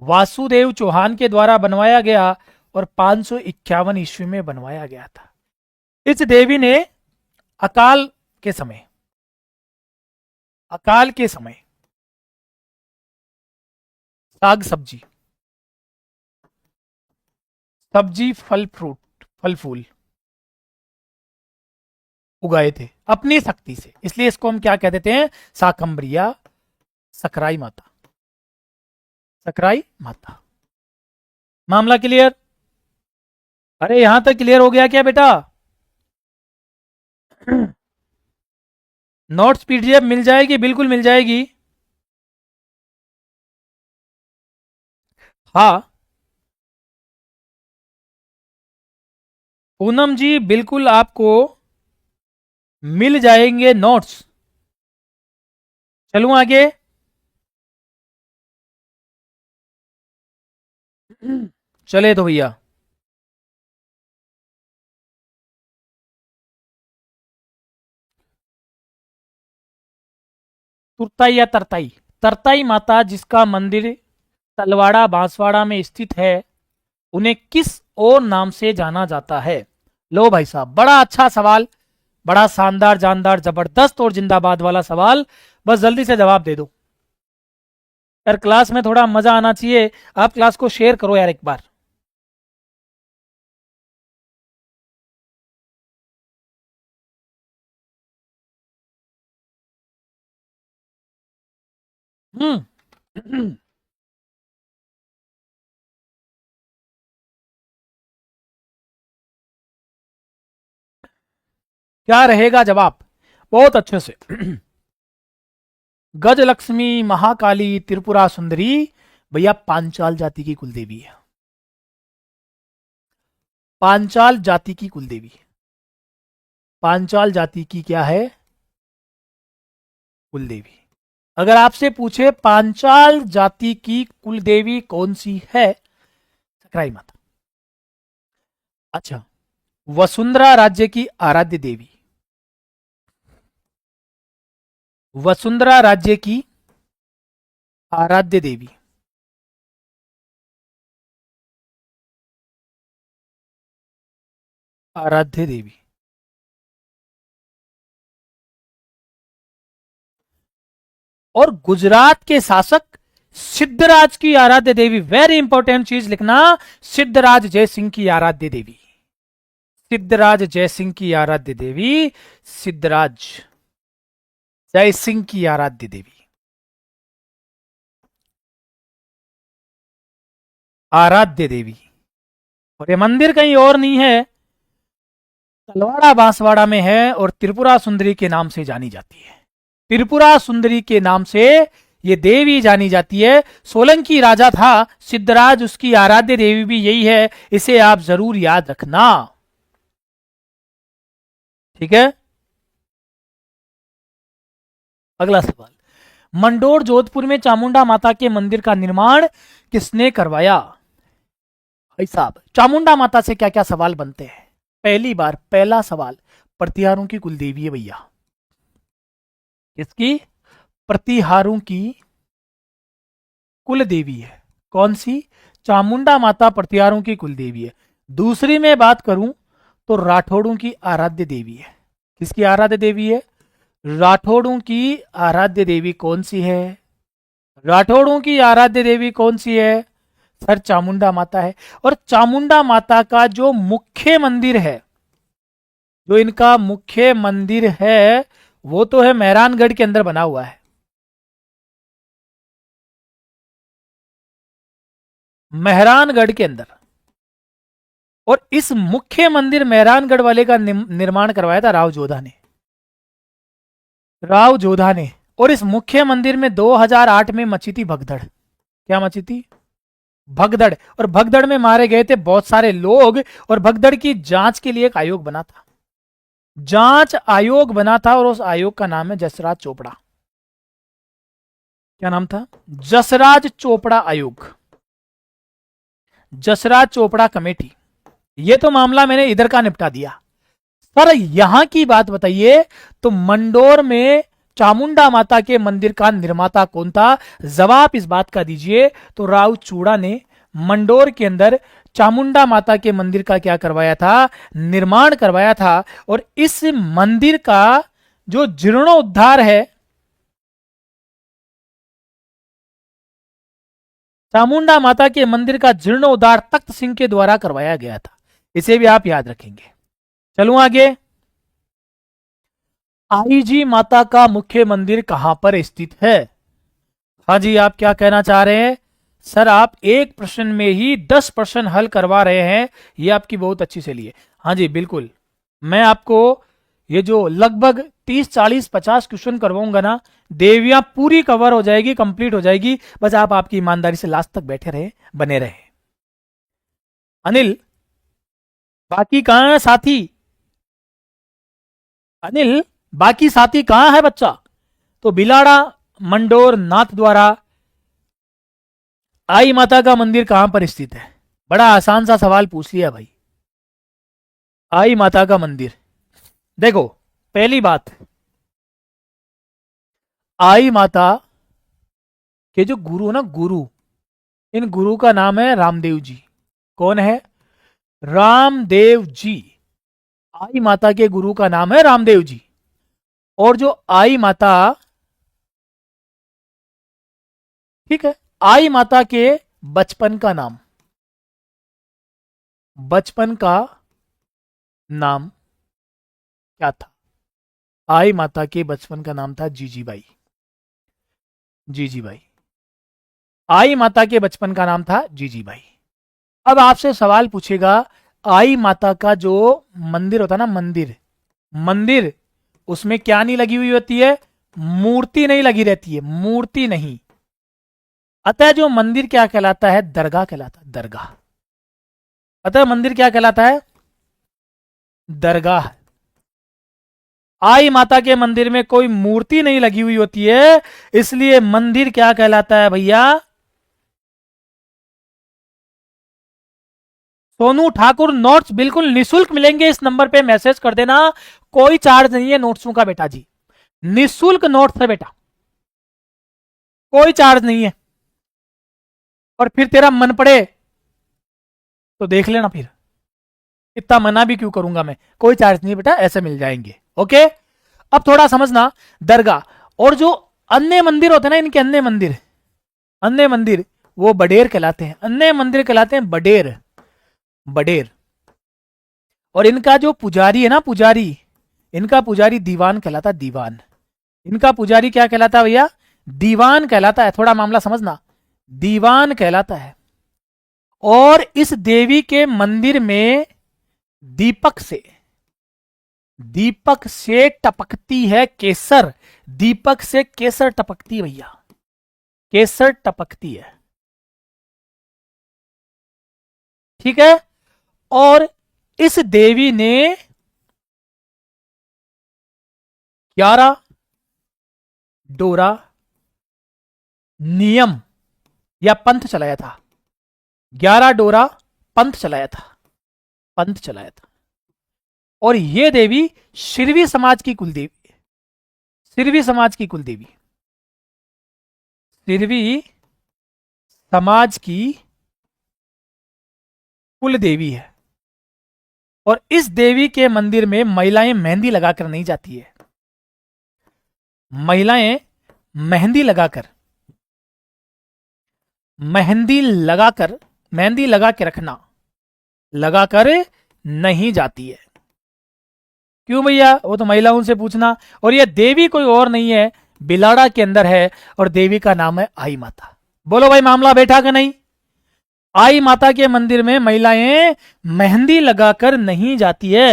वासुदेव चौहान के द्वारा बनवाया गया और 551 ईस्वी में बनवाया गया था। इस देवी ने अकाल के समय, अकाल के समय साग सब्जी, सब्जी, फल फ्रूट, फल फूल उगाए थे अपनी शक्ति से। इसलिए इसको हम क्या कह देते हैं? शाकंभरी या सकराई माता। सकराई माता। मामला क्लियर? अरे यहां तक क्लियर हो गया क्या बेटा? नोट्स पीडीएफ मिल जाएगी? बिल्कुल मिल जाएगी। हाँ पूनम जी, बिल्कुल आपको मिल जाएंगे नोट्स। चलूं आगे? चले तो भैया, तुरताई या तरताई, तरताई माता जिसका मंदिर तलवाड़ा बांसवाड़ा में स्थित है, उन्हें किस और नाम से जाना जाता है? लो भाई साहब, बड़ा अच्छा सवाल बड़ा शानदार, जानदार, जबरदस्त और जिंदाबाद वाला सवाल, बस जल्दी से जवाब दे दो यार। क्लास में थोड़ा मजा आना चाहिए, आप क्लास को शेयर करो यार एक बार। हम्म। क्या रहेगा जवाब? बहुत अच्छे से। गजलक्ष्मी, महाकाली, त्रिपुरा सुंदरी, भैया पांचाल जाति की कुलदेवी है। पांचाल जाति की कुलदेवी। पांचाल जाति की क्या है? कुलदेवी। अगर आपसे पूछे पांचाल जाति की कुलदेवी कौन सी है, सकराई माता। अच्छा, वसुंधरा राज्य की आराध्य देवी। वसुंधरा राज्य की आराध्य देवी। आराध्य देवी। और गुजरात के शासक सिद्धराज की आराध्य देवी। वेरी इंपॉर्टेंट चीज लिखना, सिद्धराज जयसिंह की आराध्य देवी। सिद्धराज जयसिंह की आराध्य देवी, सिद्धराज जयसिंह की आराध्य देवी। आराध्य देवी। और ये मंदिर कहीं और नहीं है, तलवाड़ा बांसवाड़ा में है, और त्रिपुरा सुंदरी के नाम से जानी जाती है। त्रिपुरा सुंदरी के नाम से ये देवी जानी जाती है। सोलंकी राजा था सिद्धराज, उसकी आराध्य देवी भी यही है। इसे आप जरूर याद रखना, ठीक है। अगला सवाल, मंडोर जोधपुर में चामुंडा माता के मंदिर का निर्माण किसने करवाया? भाई साहब, चामुंडा माता से क्या क्या सवाल बनते हैं? पहली बार पहला सवाल, प्रतिहारों की कुलदेवी है भैया। किसकी? प्रतिहारों की कुल देवी है। कौन सी? चामुंडा माता प्रतिहारों की कुल देवी है। दूसरी में बात करूं तो राठौड़ों की आराध्य देवी है। किसकी आराध्य देवी है? राठौड़ों की आराध्य देवी कौन सी है? राठौड़ों की आराध्य देवी कौन सी है? सर, चामुंडा माता है। और चामुंडा माता का जो मुख्य मंदिर है, जो इनका मुख्य मंदिर है, वो तो है मेहरानगढ़ के अंदर बना हुआ है। मेहरानगढ़ के अंदर। और इस मुख्य मंदिर मेहरानगढ़ वाले का निर्माण करवाया था राव जोधा ने। राव जोधा ने। और इस मुख्य मंदिर में 2008 में मची थी भगदड़। क्या मची थी? भगदड़। और भगदड़ में मारे गए थे बहुत सारे लोग, और भगदड़ की जांच के लिए एक आयोग बना था। जांच आयोग बना था, और उस आयोग का नाम है जसराज चोपड़ा। क्या नाम था? जसराज चोपड़ा आयोग। जसराज चोपड़ा कमेटी। ये तो मामला मैंने इधर का निपटा दिया। सर, यहां की बात बताइए, तो मंडोर में चामुंडा माता के मंदिर का निर्माता कौन था? जवाब इस बात का दीजिए तो राव चूड़ा ने मंडोर के अंदर चामुंडा माता के मंदिर का क्या करवाया था? निर्माण करवाया था। और इस मंदिर का जो जीर्णोद्धार है, चामुंडा माता के मंदिर का जीर्णोद्धार तख्त सिंह के द्वारा करवाया गया था। इसे भी आप याद रखेंगे। चलूं आगे। आईजी माता का मुख्य मंदिर कहां पर स्थित है? हाँ जी, आप क्या कहना चाह रहे हैं? सर, आप एक प्रश्न में ही 10 प्रश्न हल करवा रहे हैं, ये आपकी बहुत अच्छी सहेली है। हाँ जी, बिल्कुल। मैं आपको ये जो लगभग 30, 40, 50 क्वेश्चन करवाऊंगा ना, देवियां पूरी कवर हो जाएगी, कंप्लीट हो जाएगी। बस आप आपकी ईमानदारी से लास्ट तक बैठे रहे, बने रहे। अनिल, बाकी कहां है साथी? अनिल, बाकी साथी कहां है बच्चा? तो बिलाड़ा, मंडोर, नाथ द्वारा, आई माता का मंदिर कहां पर स्थित है? बड़ा आसान सा सवाल पूछ लिया भाई। आई माता का मंदिर, देखो, पहली बात, आई माता के जो गुरु ना, गुरु, इन गुरु का नाम है रामदेव जी। कौन है? रामदेव जी। आई माता के गुरु का नाम है रामदेव जी। और जो आई माता, ठीक है, आई माता के बचपन का नाम, बचपन का नाम क्या था? आई माता के बचपन का नाम था जीजी बाई। जीजी बाई, आई माता के बचपन का नाम था जीजी बाई। अब आपसे सवाल पूछेगा, आई माता का जो मंदिर होता है ना, मंदिर, मंदिर, उसमें क्या नहीं लगी हुई होती है? मूर्ति नहीं लगी रहती है, मूर्ति नहीं। अतः जो मंदिर क्या कहलाता है? दरगाह कहलाता है, दरगाह। अतः मंदिर क्या कहलाता है? दरगाह। आई माता के मंदिर में कोई मूर्ति नहीं लगी हुई होती है, इसलिए मंदिर क्या कहलाता है भैया? सोनू ठाकुर, नोट्स बिल्कुल निशुल्क मिलेंगे, इस नंबर पे मैसेज कर देना। कोई चार्ज नहीं है नोट्सों का बेटा जी, निशुल्क नोट्स है बेटा, कोई चार्ज नहीं है। और फिर तेरा मन पड़े तो देख लेना, फिर इतना मना भी क्यों करूंगा मैं? कोई चार्ज नहीं बेटा, ऐसे मिल जाएंगे। ओके, अब थोड़ा समझना। दरगाह और जो अन्य मंदिर होते हैं ना, इनके अन्य मंदिर, अन्य मंदिर वो बडेर कहलाते हैं, अन्य मंदिर कहलाते हैं बडेर, बडेर। और इनका जो पुजारी है ना, पुजारी, इनका पुजारी दीवान कहलाता है, दीवान। इनका पुजारी क्या कहलाता है भैया? दीवान कहलाता है। थोड़ा मामला समझना, दीवान कहलाता है। और इस देवी के मंदिर में दीपक से, दीपक से टपकती है केसर, दीपक से केसर टपकती है भैया, केसर टपकती है। ठीक है। और इस देवी ने 11 डोरा नियम या पंथ चलाया था, 11 डोरा पंथ चलाया था, पंथ चलाया था। और यह देवी सिरवी समाज की कुलदेवी, सिरवी समाज की कुलदेवी, सिरवी समाज की कुल देवी है। और इस देवी के मंदिर में महिलाएं मेहंदी लगाकर नहीं जाती है, महिलाएं मेहंदी लगाकर, मेहंदी लगाकर, मेहंदी लगा के रखना, लगाकर नहीं जाती है। क्यों भैया? वो तो महिलाओं से पूछना। और ये देवी कोई और नहीं है, बिलाड़ा के अंदर है, और देवी का नाम है आई माता। बोलो भाई, मामला बैठा कि नहीं? आई माता के मंदिर में महिलाएं मेहंदी लगाकर नहीं जाती है।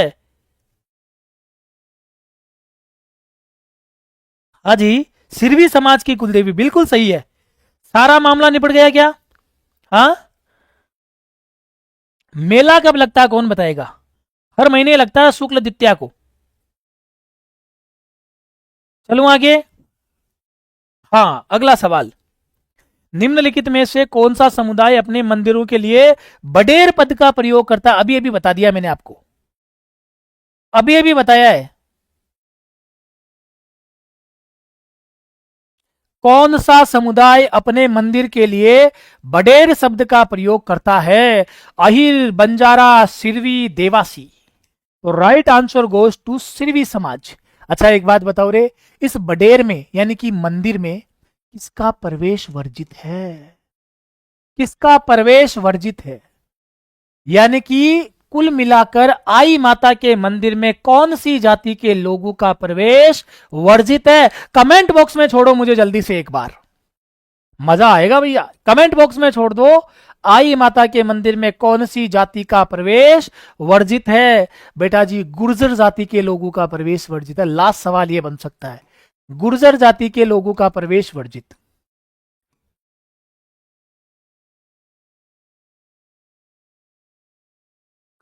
हाँ जी, सिरवी समाज की कुलदेवी, बिल्कुल सही है। सारा मामला निपट गया क्या? हाँ। मेला कब लगता है कौन बताएगा? हर महीने लगता है शुक्ल द्वितीया को। चलूं आगे। हाँ, अगला सवाल, निम्नलिखित में से कौन सा समुदाय अपने मंदिरों के लिए बडेर पद का प्रयोग करता है? अभी अभी बता दिया मैंने आपको, अभी अभी बताया है। कौन सा समुदाय अपने मंदिर के लिए बडेर शब्द का प्रयोग करता है? अहिर, बंजारा, सिरवी, देवासी। तो right answer goes to Sirvi समाज। अच्छा एक बात बताओ रे, इस बडेर में यानी कि मंदिर में किसका प्रवेश वर्जित है? किसका प्रवेश वर्जित है? यानी कि कुल मिलाकर आई माता के मंदिर में कौन सी जाति के लोगों का प्रवेश वर्जित है? कमेंट बॉक्स में छोड़ो मुझे जल्दी से, एक बार मजा आएगा भैया। कमेंट बॉक्स में छोड़ दो, आई माता के मंदिर में कौन सी जाति का प्रवेश वर्जित है? बेटा जी, गुर्जर जाति के लोगों का प्रवेश वर्जित है। लास्ट सवाल यह बन सकता है, गुर्जर जाति के लोगों का प्रवेश वर्जित,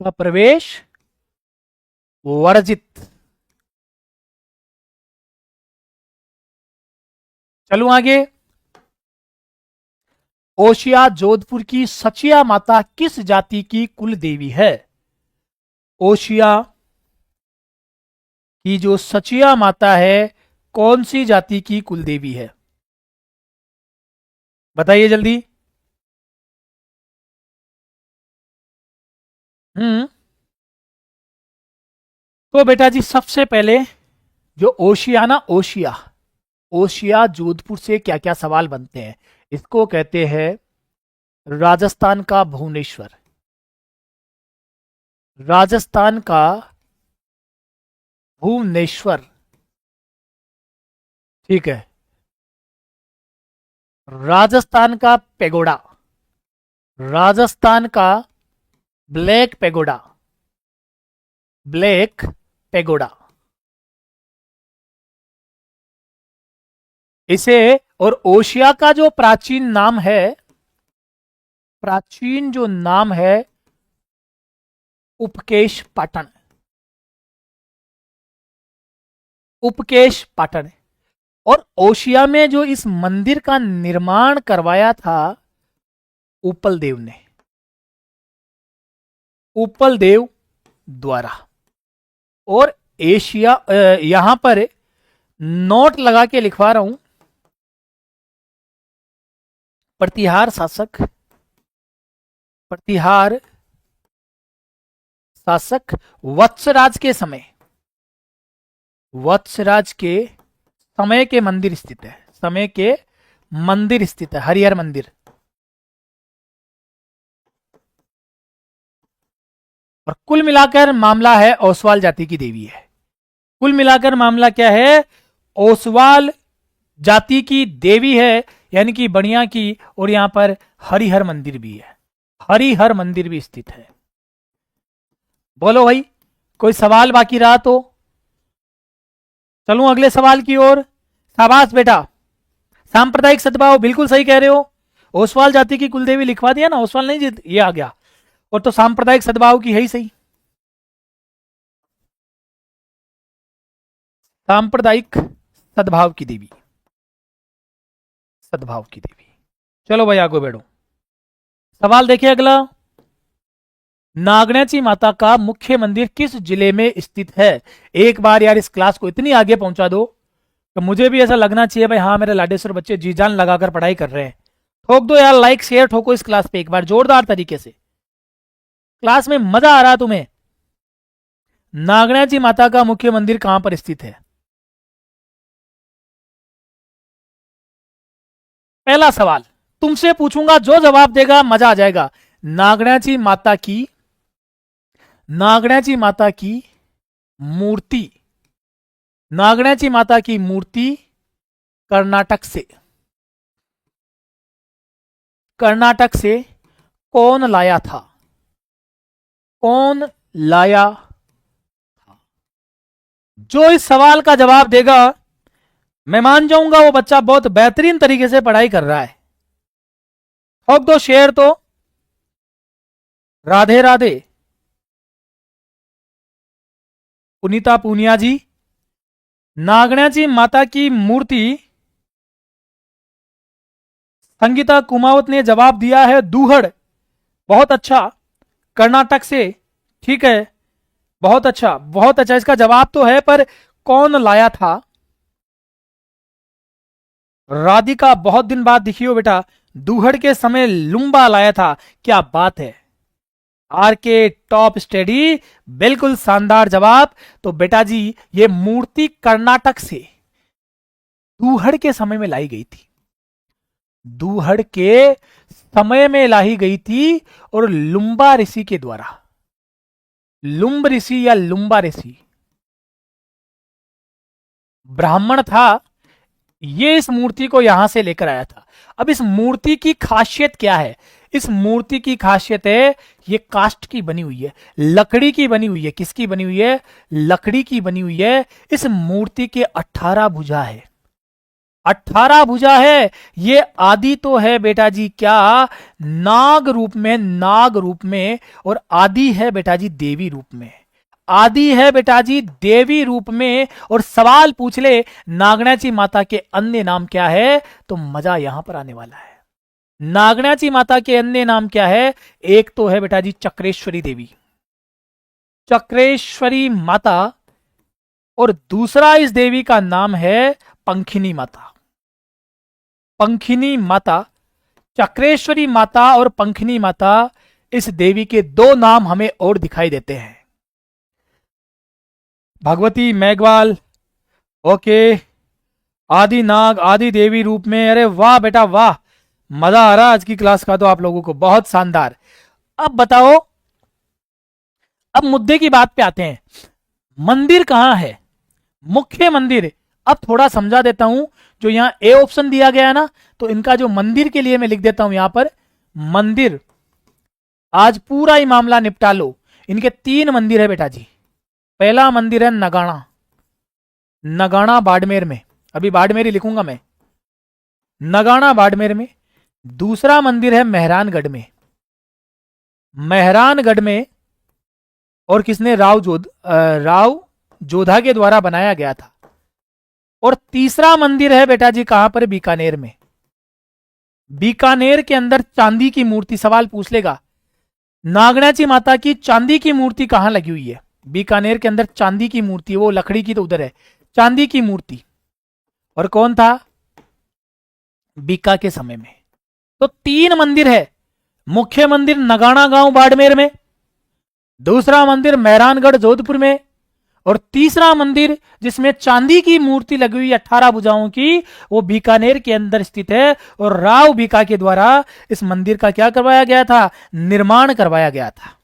का प्रवेश वर्जित। चलूं आगे। ओशिया जोधपुर की सचिया माता किस जाति की कुल देवी है? ओशिया की जो सचिया माता है कौन सी जाति की कुल देवी है? बताइए जल्दी। हम्म तो बेटा जी सबसे पहले जो ओशिया जोधपुर से क्या क्या सवाल बनते हैं, इसको कहते हैं राजस्थान का भुवनेश्वर। राजस्थान का भुवनेश्वर, ठीक है। राजस्थान का पेगोडा, राजस्थान का ब्लैक पेगोडा, ब्लैक पेगोडा इसे, और ओशिया का जो प्राचीन नाम है, प्राचीन जो नाम है उपकेश पाटन, उपकेश पाटन। और ओशिया में जो इस मंदिर का निर्माण करवाया था उपल देव ने, उपल देव द्वारा। और एशिया, यहां पर नोट लगा के लिखवा रहा हूं, प्रतिहार शासक, प्रतिहार शासक वत्सराज के समय, वत्सराज के समय के मंदिर स्थित है, समय के मंदिर स्थित है, हरिहर मंदिर। और कुल मिलाकर मामला है ओसवाल जाति की देवी है। कुल मिलाकर मामला क्या है, ओसवाल जाति की देवी है, यानी कि बढ़िया की। और यहां पर हरिहर मंदिर भी है, हरिहर मंदिर भी स्थित है। बोलो भाई, कोई सवाल बाकी रहा तो चलूं अगले सवाल की ओर। शाबाश बेटा, सांप्रदायिक सद्भाव बिल्कुल सही कह रहे हो। ओसवाल जाति की कुलदेवी लिखवा दिया ना, ओसवाल नहीं जीत, ये आ गया। और तो सांप्रदायिक सद्भाव की है ही सही, सांप्रदायिक सद्भाव की देवी, सद्भाव की देवी। चलो भाई आगे बढ़ो, सवाल देखिए अगला। नागण्याची माता का मुख्य मंदिर किस जिले में स्थित है? एक बार यार इस क्लास को इतनी आगे पहुंचा दो तो मुझे भी ऐसा लगना चाहिए भाई हाँ मेरे लाडेश्वर बच्चे जी जान लगाकर पढ़ाई कर रहे हैं। ठोक दो यार, लाइक शेयर ठोको इस क्लास पे एक बार जोरदार तरीके से, क्लास में मजा आ रहा तुम्हें। नागण्याची माता का मुख्य मंदिर कहां पर स्थित है? पहला सवाल तुमसे पूछूंगा, जो जवाब देगा मजा आ जाएगा। नागण्याची माता की, नागण्याची माता की मूर्ति, नागण्याची माता की मूर्ति कर्नाटक से, कर्नाटक से कौन लाया था? कौन लाया? जो इस सवाल का जवाब देगा मैं मान जाऊंगा वो बच्चा बहुत बेहतरीन तरीके से पढ़ाई कर रहा है। ठोक दो शेयर तो, राधे राधे पुनीता पूनिया जी। नागण्याची माता की मूर्ति, संगीता कुमावत ने जवाब दिया है दूहड़, बहुत अच्छा, कर्नाटक से, ठीक है, बहुत अच्छा बहुत अच्छा। इसका जवाब तो है पर कौन लाया था? राधिका बहुत दिन बाद दिखी हो बेटा, दूहड़ के समय लुम्बा लाया था, क्या बात है। आर के टॉप स्टडी, बिल्कुल शानदार जवाब। तो बेटा जी ये मूर्ति कर्नाटक से दूहड़ के समय में लाई गई थी, दूहड़ के समय में लाई गई थी और लुम्बा ऋषि के द्वारा, लुम्ब ऋषि या लुम्बा ऋषि ब्राह्मण था, ये इस मूर्ति को यहां से लेकर आया था। अब इस मूर्ति की खासियत क्या है? इस मूर्ति की खासियत है ये काष्ठ की बनी हुई है, लकड़ी की बनी हुई है। किसकी बनी हुई है? लकड़ी की बनी हुई है। इस मूर्ति के 18 भुजा है, 18 भुजा है। ये आदि तो है बेटा जी क्या, नाग रूप में, नाग रूप में, और आदि है बेटा जी देवी रूप में, आदि है बेटा जी देवी रूप में। और सवाल पूछ ले नागण्याची माता के अन्य नाम क्या है, तो मजा यहां पर आने वाला है। नागण्याची माता के अन्य नाम क्या है? एक तो है बेटा जी चक्रेश्वरी देवी, चक्रेश्वरी माता, और दूसरा इस देवी का नाम है पंखिनी माता, पंखिनी माता। चक्रेश्वरी माता और पंखिनी माता, इस देवी के दो नाम हमें और दिखाई देते हैं। भगवती मेघवाल, ओके। आदि नाग, आदि देवी रूप में, अरे वाह बेटा वाह, मजा आ रहा आज की क्लास का तो आप लोगों को, बहुत शानदार। अब बताओ, अब मुद्दे की बात पे आते हैं। मंदिर कहां है? मुख्य मंदिर। अब थोड़ा समझा देता हूं। जो यहां ए ऑप्शन दिया गया है ना, तो इनका जो मंदिर के लिए मैं लिख देता हूं यहां पर मंदिर। आज पूरा ही मामला निपटा लो। इनके 3 मंदिर है बेटा जी। पहला मंदिर है नगाना, नगाना बाड़मेर में, अभी बाड़मेर ही लिखूंगा मैं, नगाना बाड़मेर में। दूसरा मंदिर है मेहरानगढ़ में, मेहरानगढ़ में, और किसने, राव जोधा के द्वारा बनाया गया था। और तीसरा मंदिर है बेटा जी कहां पर, बीकानेर में। बीकानेर के अंदर चांदी की मूर्ति, सवाल पूछ लेगा नागणाची माता की चांदी की मूर्ति कहां लगी हुई है? बीकानेर के अंदर चांदी की मूर्ति, वो लकड़ी की तो उधर है, चांदी की मूर्ति। और कौन था? बीका के समय में। तो 3 मंदिर है। मुख्य मंदिर नगाना गांव बाड़मेर में, दूसरा मंदिर मेहरानगढ़ जोधपुर में, और तीसरा मंदिर जिसमें चांदी की मूर्ति लगी हुई 18 भुजाओं की, वो बीकानेर के अंदर स्थित है। और राव बीका के द्वारा इस मंदिर का क्या करवाया गया था? निर्माण करवाया गया था।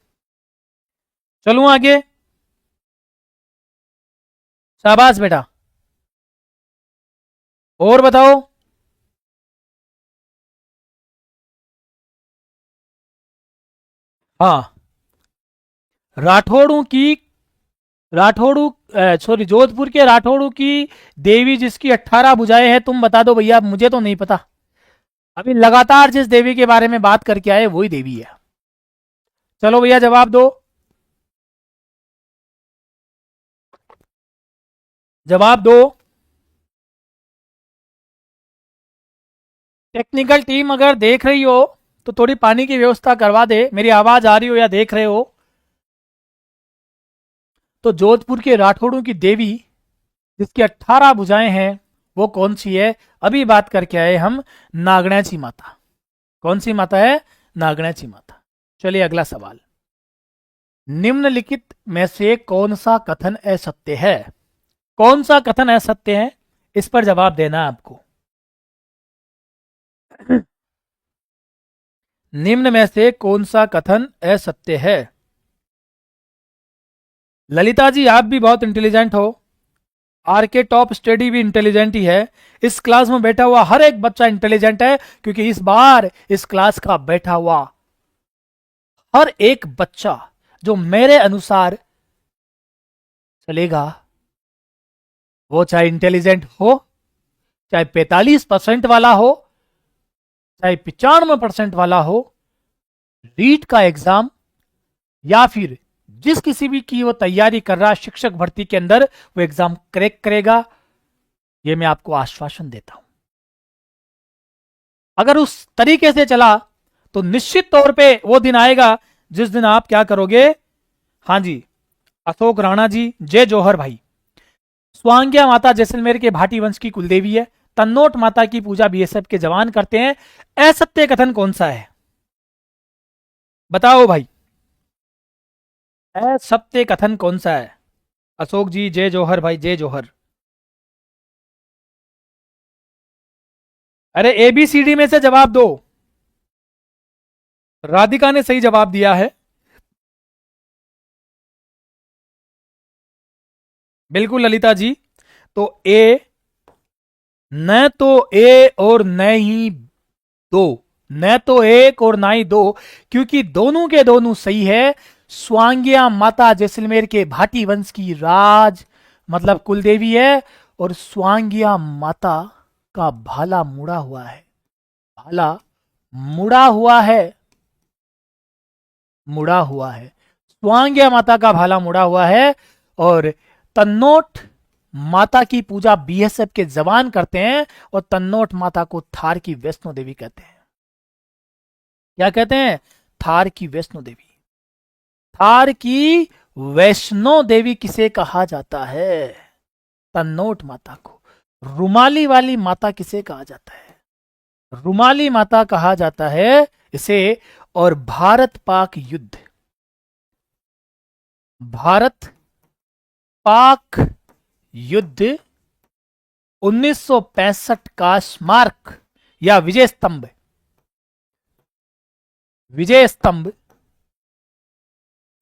चलूं आगे, शाबाश बेटा, और बताओ। हाँ, राठौड़ों की, राठौड़ू, सॉरी, जोधपुर के राठौड़ू की देवी जिसकी 18 भुजाएं हैं, तुम बता दो भैया, मुझे तो नहीं पता। अभी लगातार जिस देवी के बारे में बात करके आए वही देवी है। चलो भैया जवाब दो, जवाब दो। टेक्निकल टीम अगर देख रही हो तो थोड़ी पानी की व्यवस्था करवा दे, मेरी आवाज आ रही हो या देख रहे हो। तो जोधपुर के राठौड़ों की देवी जिसकी 18 भुजाएं हैं वो कौन सी है? अभी बात करके आए हम, नागणाची माता। कौन सी माता है? नागणाची माता। चलिए अगला सवाल, निम्नलिखित में से कौन सा कथन असत्य है? कौन सा कथन असत्य है, इस पर जवाब देना है आपको। निम्न में से कौन सा कथन असत्य है? ललिता जी आप भी बहुत इंटेलिजेंट हो, आर के टॉप स्टडी भी इंटेलिजेंट ही है। इस क्लास में बैठा हुआ हर एक बच्चा इंटेलिजेंट है, क्योंकि इस बार इस क्लास का बैठा हुआ हर एक बच्चा जो मेरे अनुसार चलेगा, वो चाहे इंटेलिजेंट हो, चाहे 45% वाला हो, चाहे 95% वाला हो, रीट का एग्जाम या फिर जिस किसी भी की वो तैयारी कर रहा शिक्षक भर्ती के अंदर, वो एग्जाम क्रैक करेगा, ये मैं आपको आश्वासन देता हूं। अगर उस तरीके से चला तो निश्चित तौर पे वो दिन आएगा जिस दिन आप क्या करोगे। हाँ जी, अशोक राणा जी, जय जौहर भाई। स्वांग्या माता जैसलमेर के भाटी वंश की कुलदेवी है। तन्नोट माता की पूजा बीएसएफ के जवान करते हैं। असत्य कथन कौन सा है? बताओ भाई, असत्य कथन कौन सा है? अशोक जी, जय जौहर भाई, जय जौहर। अरे एबीसीडी में से जवाब दो। राधिका ने सही जवाब दिया है, बिल्कुल ललिता जी। तो ए, न तो ए और न ही दो, न तो एक और ना ही दो, क्योंकि दोनों के दोनों सही है। स्वांग्या माता जैसलमेर के भाटी वंश की राज मतलब कुलदेवी है, और स्वांग्या माता का भाला मुड़ा हुआ है, भाला मुड़ा हुआ है, मुड़ा हुआ है। स्वांग्या माता का भाला मुड़ा हुआ है। और तन्नोट माता की पूजा बीएसएफ के जवान करते हैं, और तन्नोट माता को थार की वैष्णो देवी कहते हैं। क्या कहते हैं? थार की वैष्णो देवी। थार की वैष्णो देवी किसे कहा जाता है? तन्नोट माता को। रुमाली वाली माता किसे कहा जाता है? रुमाली माता कहा जाता है इसे। और भारत पाक युद्ध, भारत पाक युद्ध 1965 का स्मारक या विजय स्तंभ, विजय स्तंभ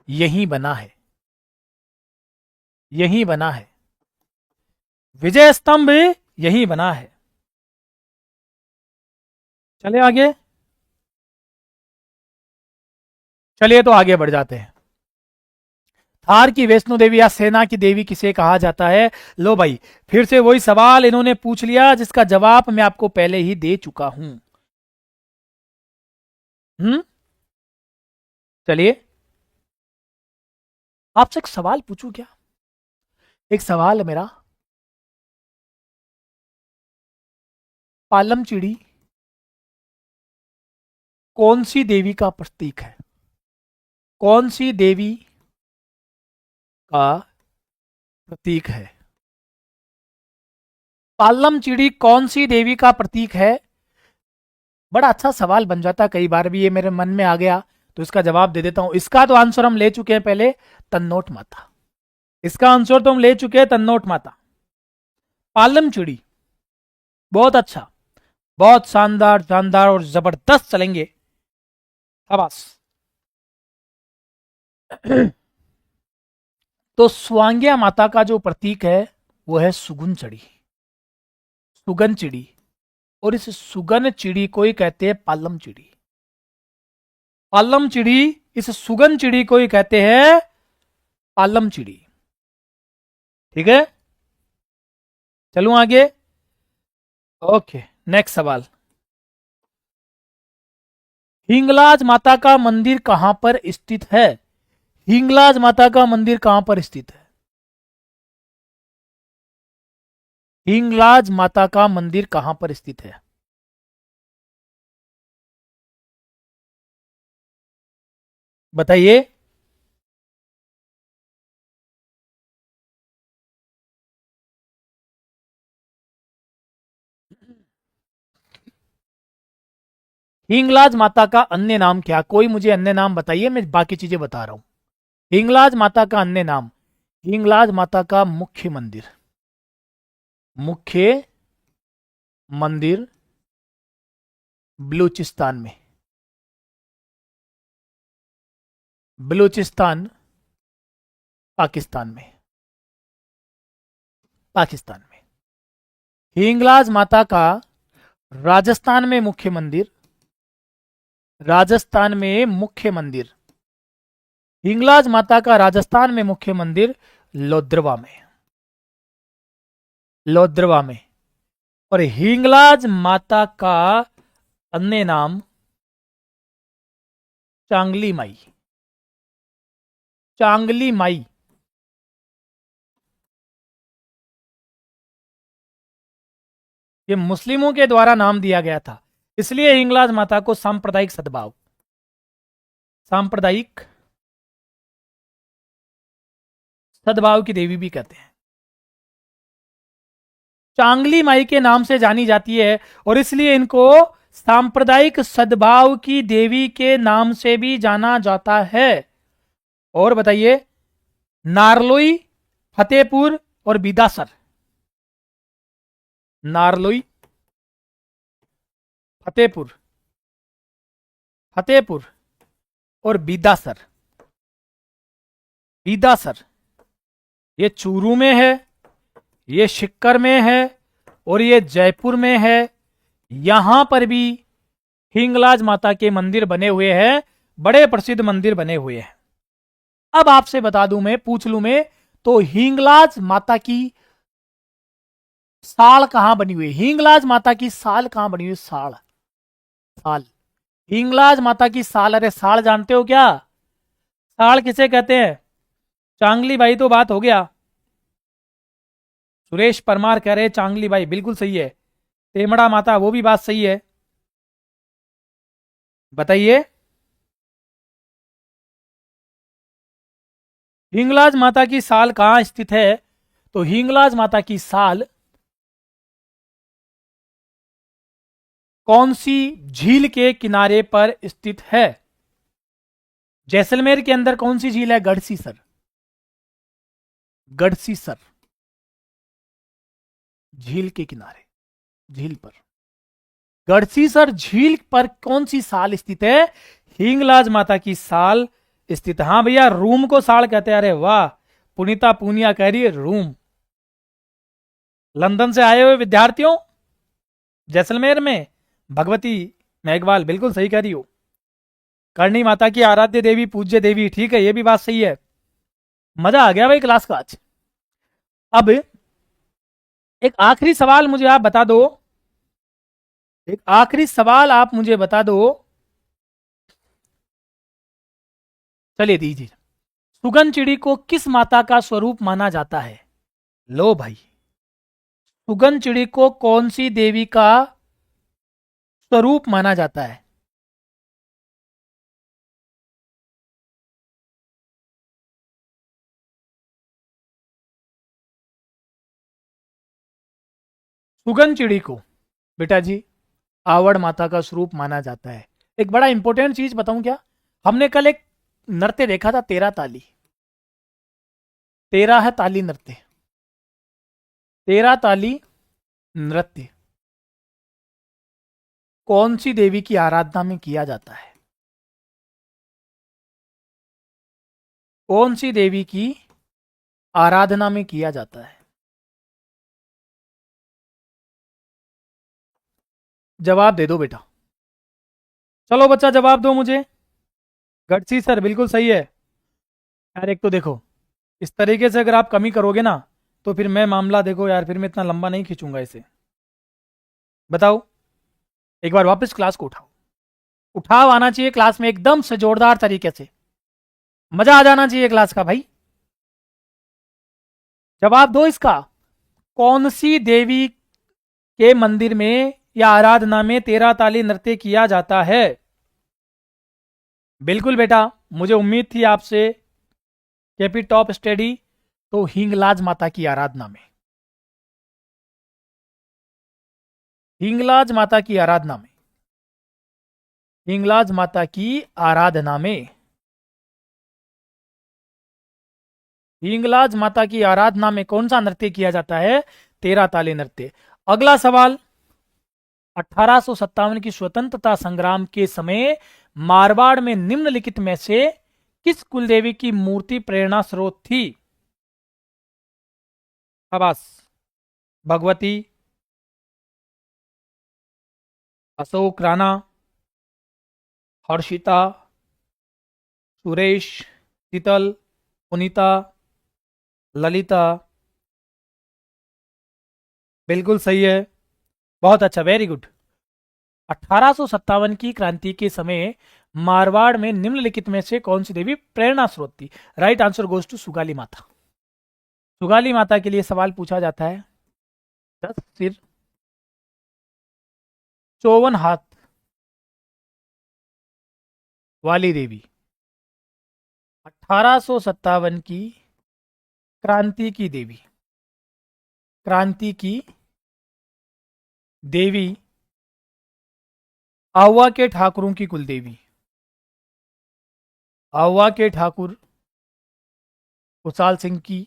यहीं बना है, यहीं बना है, विजय स्तंभ यहीं बना है। चले आगे, चलिए तो आगे बढ़ जाते हैं। थार की वैष्णो देवी या सेना की देवी किसे कहा जाता है? लो भाई, फिर से वही सवाल इन्होंने पूछ लिया जिसका जवाब मैं आपको पहले ही दे चुका हूं। चलिए आपसे एक सवाल पूछूं क्या? एक सवाल है मेरा, पालम चिड़ी कौन सी देवी का प्रतीक है? कौन सी देवी का प्रतीक है? पालम चिड़ी कौन सी देवी का प्रतीक है? बड़ा अच्छा सवाल बन जाता, कई बार भी ये मेरे मन में आ गया तो इसका जवाब दे देता हूं। इसका तो आंसर हम ले चुके हैं पहले, तन्नोट माता। इसका आंसर तो हम ले चुके हैं, तन्नोट माता। पालम चिड़ी, बहुत अच्छा, बहुत शानदार, शानदार और जबरदस्त चलेंगे, शाबाश। तो स्वांग्या माता का जो प्रतीक है वो है सुगन चिड़ी, सुगन चिड़ी, और इस सुगन चिड़ी को ही कहते हैं पालम चिड़ी। पालम चिड़ी, इस सुगन चिड़ी को ही कहते हैं पालम चिड़ी। ठीक है, चलूं आगे। ओके, नेक्स्ट सवाल, हिंगलाज माता का मंदिर कहां पर स्थित है? हिंगलाज माता का मंदिर कहां पर स्थित है? हिंगलाज माता का मंदिर कहां पर स्थित है? बताइए। हिंगलाज माता का अन्य नाम क्या? कोई मुझे अन्य नाम बताइए, मैं बाकी चीजें बता रहा हूं। हिंगलाज माता का अन्य नाम, हिंगलाज माता का मुख्य मंदिर, मुख्य मंदिर बलूचिस्तान में, बलूचिस्तान पाकिस्तान में, पाकिस्तान में। हिंगलाज माता का राजस्थान में मुख्य मंदिर, राजस्थान में मुख्य मंदिर, हिंगलाज माता का राजस्थान में मुख्य मंदिर लोद्रवा में, लोद्रवा में। और हिंगलाज माता का अन्य नाम चांगली माई, चांगली माई। ये मुस्लिमों के द्वारा नाम दिया गया था, इसलिए हिंगलाज माता को सांप्रदायिक सद्भाव, सांप्रदायिक सद्भाव की देवी भी कहते हैं। चांगली माई के नाम से जानी जाती है और इसलिए इनको सांप्रदायिक सद्भाव की देवी के नाम से भी जाना जाता है। और बताइए, नारलोई, फतेहपुर और बिदासर, नारलोई, फतेहपुर, फतेहपुर और बिदासर, बिदासर ये चूरू में है, ये शिक्कर में है और ये जयपुर में है। यहां पर भी हिंगलाज माता के मंदिर बने हुए हैं, बड़े प्रसिद्ध मंदिर बने हुए हैं। अब आपसे बता दूं मैं, पूछ लूं मैं, तो हिंगलाज माता की साल कहां बनी हुई है? हिंगलाज माता की साल कहां बनी हुई? साल, साल, हिंगलाज माता की साल। अरे साल जानते हो क्या? साल किसे कहते हैं? चांगली बाई तो बात हो गया, सुरेश परमार कह रहे चांगली बाई, बिल्कुल सही है। तेमड़ा माता, वो भी बात सही है। बताइए, हिंगलाज माता की साल कहां स्थित है? तो हिंगलाज माता की साल कौन सी झील के किनारे पर स्थित है? जैसलमेर के अंदर कौन सी झील है? गढ़सीसर, गढ़सीसर, झील के किनारे, झील पर। गढ़सीसर झील पर कौन सी साल स्थित है? हिंगलाज माता की साल स्थित है। हाँ भैया, रूम को साल कहते हैं। अरे वाह, पुनीता पूनिया कह रही है रूम। लंदन से आए हुए विद्यार्थियों, जैसलमेर में भगवती मेघवाल बिल्कुल सही कह रही हो। करणी माता की आराध्य देवी, पूज्य देवी, ठीक है, ये भी बात सही है। मजा आ गया भाई क्लास का आज। अब एक आखिरी सवाल मुझे आप बता दो, एक आखिरी सवाल आप मुझे बता दो। चलिए दीजिए। सुगन चिड़ी को किस माता का स्वरूप माना जाता है? लो भाई, सुगन चिड़ी को कौन सी देवी का स्वरूप माना जाता है? सुगन चिड़ी को बेटा जी आवड़ माता का स्वरूप माना जाता है। एक बड़ा इंपॉर्टेंट चीज बताऊं क्या? हमने कल एक नृत्य देखा था, तेरा ताली। तेरा है ताली नृत्य, तेरा ताली नृत्य कौन सी देवी की आराधना में किया जाता है? कौन सी देवी की आराधना में किया जाता है? जवाब दे दो बेटा। चलो बच्चा जवाब दो मुझे। गढ़सी सर बिल्कुल सही है। यार एक तो देखो, इस तरीके से अगर आप कमी करोगे ना तो फिर मैं मामला, देखो यार, फिर मैं इतना लंबा नहीं खींचूंगा इसे। बताओ, एक बार वापस क्लास को उठाओ। उठाव आना चाहिए क्लास में एकदम से जोरदार तरीके से। मजा आ जाना चाहिए क्लास का भाई। जवाब दो इसका। कौन सी देवी के मंदिर में या आराधना में तेरा ताली नृत्य किया जाता है? बिल्कुल बेटा, मुझे उम्मीद थी आपसे। केपी टॉप स्टडी, तो हिंगलाज माता की आराधना में, हिंगलाज माता की आराधना में, हिंगलाज माता की आराधना में, हिंगलाज माता की आराधना में कौन सा नृत्य किया जाता है? तेरा ताली नृत्य। अगला सवाल, 1857 की स्वतंत्रता संग्राम के समय मारवाड़ में निम्नलिखित में से किस कुलदेवी की मूर्ति प्रेरणा स्रोत थी? शाबाश। भगवती, अशोक राणा, हर्षिता, सुरेश, शीतल, पुनीता, ललिता। बिल्कुल सही है, बहुत अच्छा, वेरी गुड। 1857 की क्रांति के समय मारवाड़ में निम्नलिखित में से कौन सी देवी प्रेरणा स्रोत थी? Right answer goes to Sugali माता। सुगाली माता के लिए सवाल पूछा जाता है। 10 सिर, 54 हाथ वाली देवी, 1857 की क्रांति की देवी, क्रांति की देवी, आहुआ के ठाकुरों की कुलदेवी, आहुआ के ठाकुर कुशाल सिंह की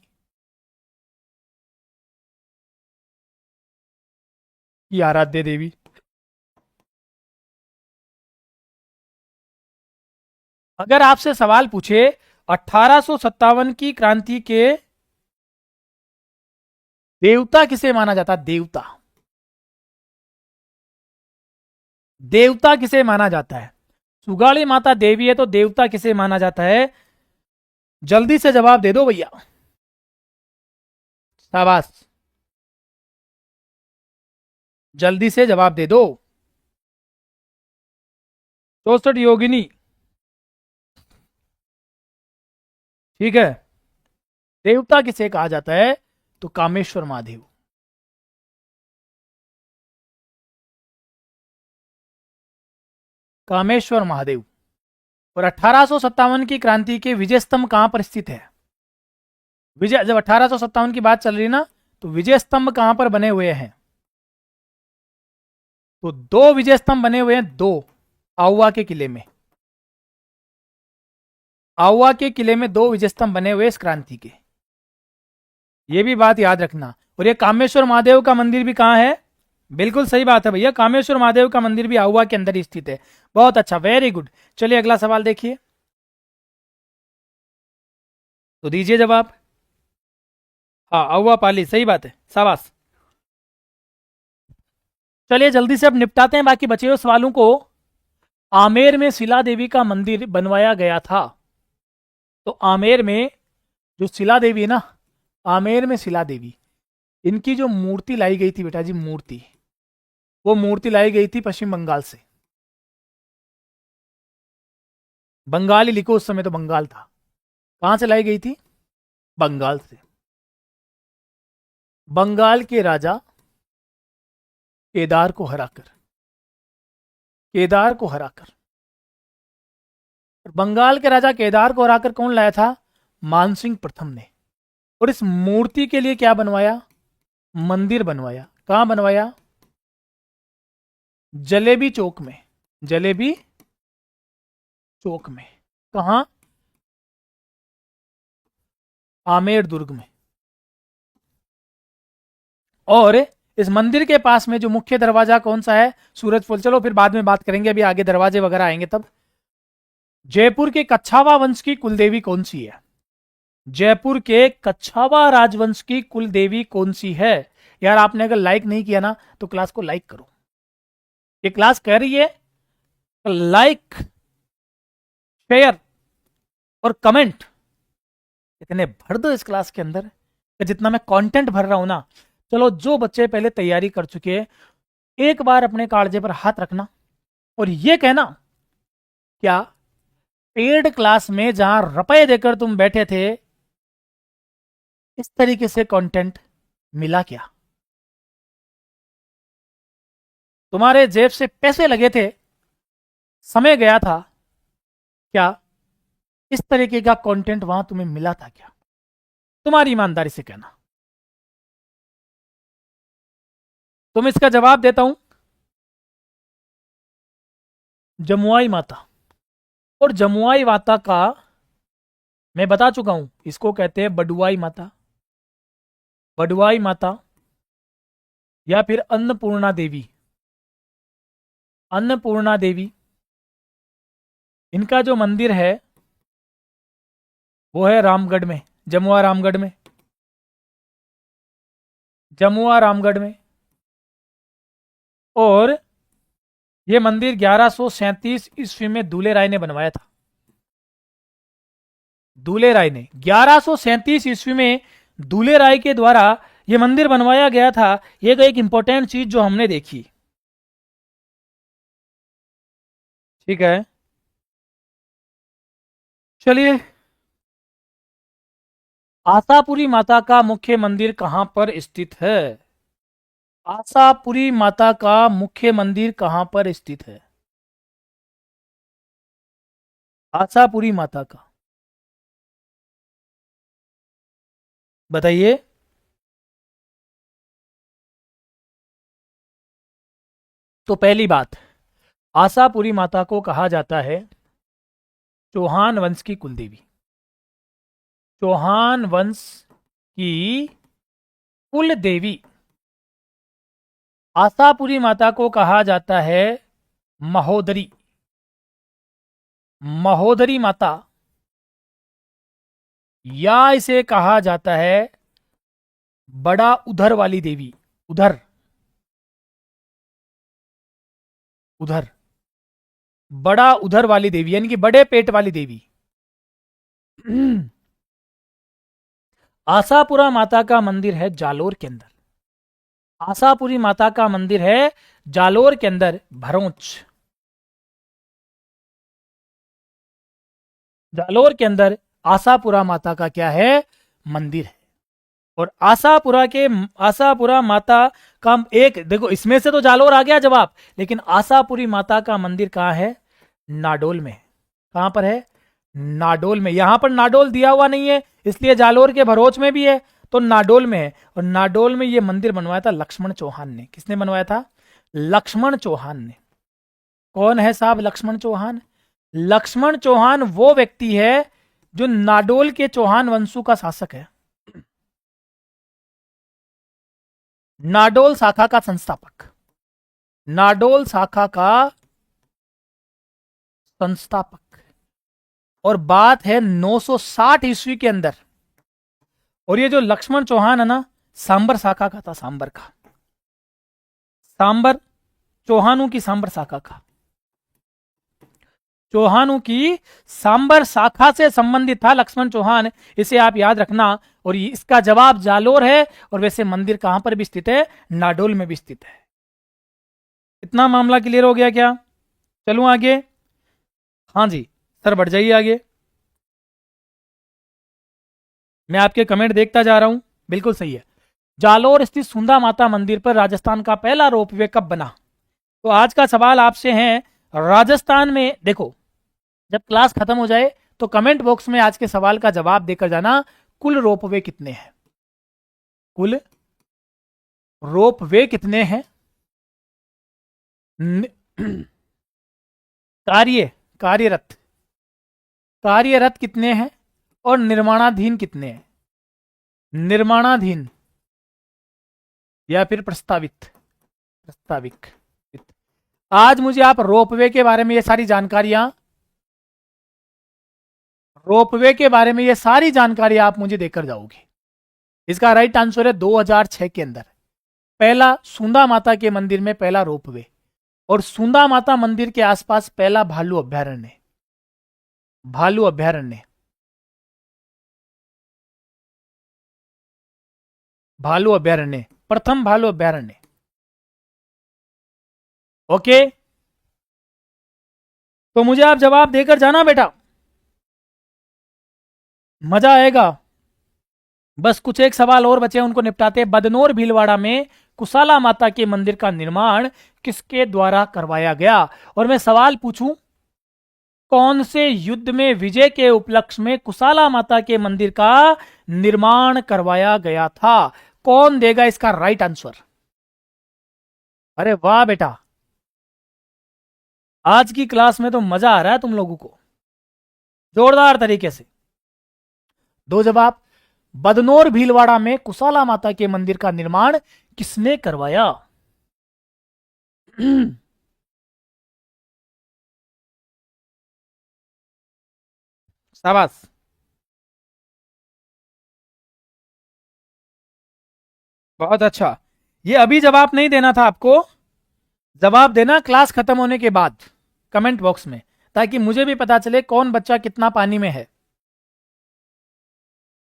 आराध्य देवी। अगर आपसे सवाल पूछे 1857 की क्रांति के देवता किसे माना जाता? देवता, देवता किसे माना जाता है? सुगाली माता देवी है तो देवता किसे माना जाता है? जल्दी से जवाब दे दो भैया। शाबाश, जल्दी से जवाब दे दो। 64 योगिनी, ठीक है। देवता किसे कहा जाता है? तो कामेश्वर महादेव। कामेश्वर महादेव। और 1857 की क्रांति के विजय स्तंभ कहां पर स्थित है? विजय, जब 1857 की बात चल रही ना, तो विजय स्तंभ कहां पर बने हुए हैं? तो 2 विजय स्तंभ बने हुए हैं, 2। आहुआ के किले में, आहुआ के किले में 2 विजय स्तंभ बने हुए इस क्रांति के। ये भी बात याद रखना। और ये कामेश्वर महादेव का मंदिर भी कहाँ है? बिल्कुल सही बात है भैया, कामेश्वर महादेव का मंदिर भी आहुआ के अंदर ही स्थित है। बहुत अच्छा, वेरी गुड। चलिए अगला सवाल देखिए, तो दीजिए जवाब। हाँ, आहुआ पाली, सही बात है, शाबाश। चलिए जल्दी से अब निपटाते हैं बाकी बचे हुए सवालों को। आमेर में शिला देवी का मंदिर बनवाया गया था। तो आमेर में जो शिला देवी है ना, आमेर में शिला देवी, इनकी जो मूर्ति लाई गई थी बेटा जी, मूर्ति, वो मूर्ति लाई गई थी पश्चिम बंगाल से। बंगाली लिखो, उस समय तो बंगाल था। कहां से लाई गई थी? बंगाल से। बंगाल के राजा केदार को हराकर, केदार को हराकर, बंगाल के राजा केदार को हराकर कौन लाया था? मानसिंह प्रथम ने। और इस मूर्ति के लिए क्या बनवाया? मंदिर बनवाया। कहां बनवाया? जलेबी चौक में, जलेबी चौक में। कहां? आमेर दुर्ग में। और इस मंदिर के पास में जो मुख्य दरवाजा कौन सा है? सूरजपुर। चलो फिर बाद में बात करेंगे, अभी आगे दरवाजे वगैरह आएंगे तब। जयपुर के कच्छावा वंश की कुलदेवी कौन सी है? जयपुर के कच्छावा राजवंश की कुलदेवी कौन सी है? यार आपने अगर लाइक नहीं किया ना तो क्लास को लाइक करो। ये क्लास कह रही है लाइक, शेयर और कमेंट इतने भर दो इस क्लास के अंदर कि जितना मैं कंटेंट भर रहा हूं ना। चलो जो बच्चे पहले तैयारी कर चुके हैं, एक बार अपने कागजे पर हाथ रखना और ये कहना, क्या पेड क्लास में जहां रुपए देकर तुम बैठे थे, इस तरीके से कंटेंट मिला क्या? तुम्हारे जेब से पैसे लगे थे, समय गया था, क्या इस तरीके का कंटेंट वहां तुम्हें मिला था क्या? तुम्हारी ईमानदारी से कहना। तुम इसका जवाब देता हूं, जमुआई माता। और जमुआई माता का मैं बता चुका हूं, इसको कहते हैं बडुआई माता, बडुआई माता या फिर अन्नपूर्णा देवी। अन्नपूर्णा देवी, इनका जो मंदिर है वो है रामगढ़ में, जमुआ रामगढ़ में, जमुआ रामगढ़ में। और ये मंदिर 1137 ईस्वी में दूल्हे राय ने बनवाया था। दूल्हे राय ने 1137 ईस्वी में दूल्हे राय के द्वारा यह मंदिर बनवाया गया था। यह तो एक इंपॉर्टेंट चीज जो हमने देखी, ठीक है। चलिए, आशापुरी माता का मुख्य मंदिर कहां पर स्थित है? आशापुरी माता का मुख्य मंदिर कहां पर स्थित है? आशापुरी माता का बताइए। तो पहली बात, आशापुरी माता को कहा जाता है चौहान वंश की कुलदेवी। चौहान वंश की कुल देवी। आशापुरी माता को कहा जाता है महोदरी, महोदरी माता, या इसे कहा जाता है बड़ा उधर वाली देवी। उधर, उधर, बड़ा उधर वाली देवी यानी कि बड़े पेट वाली देवी। आशापुरा माता का मंदिर है जालोर के अंदर। आशापुरी माता का मंदिर है जालोर के अंदर, भरोच, जालोर के अंदर आशापुरा माता का क्या है? मंदिर है। और आशापुरा माता का एक देखो, इसमें से तो जालोर आ गया जवाब, लेकिन आशापुरी माता का मंदिर कहां है? नाडोल में। कहां पर है? नाडोल में। यहां पर नाडोल दिया हुआ नहीं है, इसलिए जालोर के भरोच में भी है, तो नाडोल में है। और नाडोल में यह मंदिर बनवाया था लक्ष्मण चौहान ने। किसने बनवाया था? लक्ष्मण चौहान ने। कौन है साहब लक्ष्मण चौहान? लक्ष्मण चौहान वो व्यक्ति है जो नाडोल के चौहान वंशु का शासक है। नाडोल शाखा का संस्थापक, नाडोल शाखा का संस्थापक। और बात है 960 ईस्वी के अंदर। और ये जो लक्ष्मण चौहान है ना, सांबर शाखा का था, सांबर का, सांबर, चौहानों की सांबर शाखा का, चौहानों की सांबर शाखा से संबंधित था लक्ष्मण चौहान। इसे आप याद रखना। और इसका जवाब जालोर है। और वैसे मंदिर कहां पर भी स्थित है? नाडोल में भी स्थित है। इतना मामला क्लियर हो गया क्या? चलूं आगे? हाँ जी सर, बढ़ जाइए आगे। मैं आपके कमेंट देखता जा रहा हूं। बिल्कुल सही है। जालोर स्थित सुंदा माता मंदिर पर राजस्थान का पहला रोपवे कब बना? तो आज का सवाल आपसे है, राजस्थान में देखो, जब क्लास खत्म हो जाए तो कमेंट बॉक्स में आज के सवाल का जवाब देकर जाना, कुल रोपवे कितने हैं? कुल रोपवे कितने हैं? न- कार्य कार्यरत कार्यरत कितने हैं? और निर्माणाधीन कितने हैं? निर्माणाधीन या फिर प्रस्तावित? प्रस्ताविक। आज मुझे आप रोपवे के बारे में ये सारी जानकारियां, रोपवे के बारे में ये सारी जानकारी आप मुझे देकर जाओगे। इसका राइट आंसर है 2006 के अंदर पहला सुंदा माता के मंदिर में पहला रोपवे, और सुंदा माता मंदिर के आसपास पहला भालू अभ्यारण्य, भालू अभ्यारण्य, भालू अभ्यारण्य, प्रथम भालू अभ्यारण्य। ओके, तो मुझे आप जवाब देकर जाना बेटा, मजा आएगा। बस कुछ एक सवाल और बचे, उनको निपटाते हैं। बदनौर भीलवाड़ा में कुशाला माता के मंदिर का निर्माण किसके द्वारा करवाया गया? और मैं सवाल पूछूं, कौन से युद्ध में विजय के उपलक्ष्य में कुशाला माता के मंदिर का निर्माण करवाया गया था? कौन देगा इसका राइट आंसर? अरे वाह बेटा, आज की क्लास में तो मजा आ रहा है तुम लोगों को, जोरदार तरीके से। दो जवाब। बदनौर भीलवाड़ा में कुशाला माता के मंदिर का निर्माण किसने करवाया? शाबाश। बहुत अच्छा। ये अभी जवाब नहीं देना था आपको, जवाब देना क्लास खत्म होने के बाद कमेंट बॉक्स में, ताकि मुझे भी पता चले कौन बच्चा कितना पानी में है।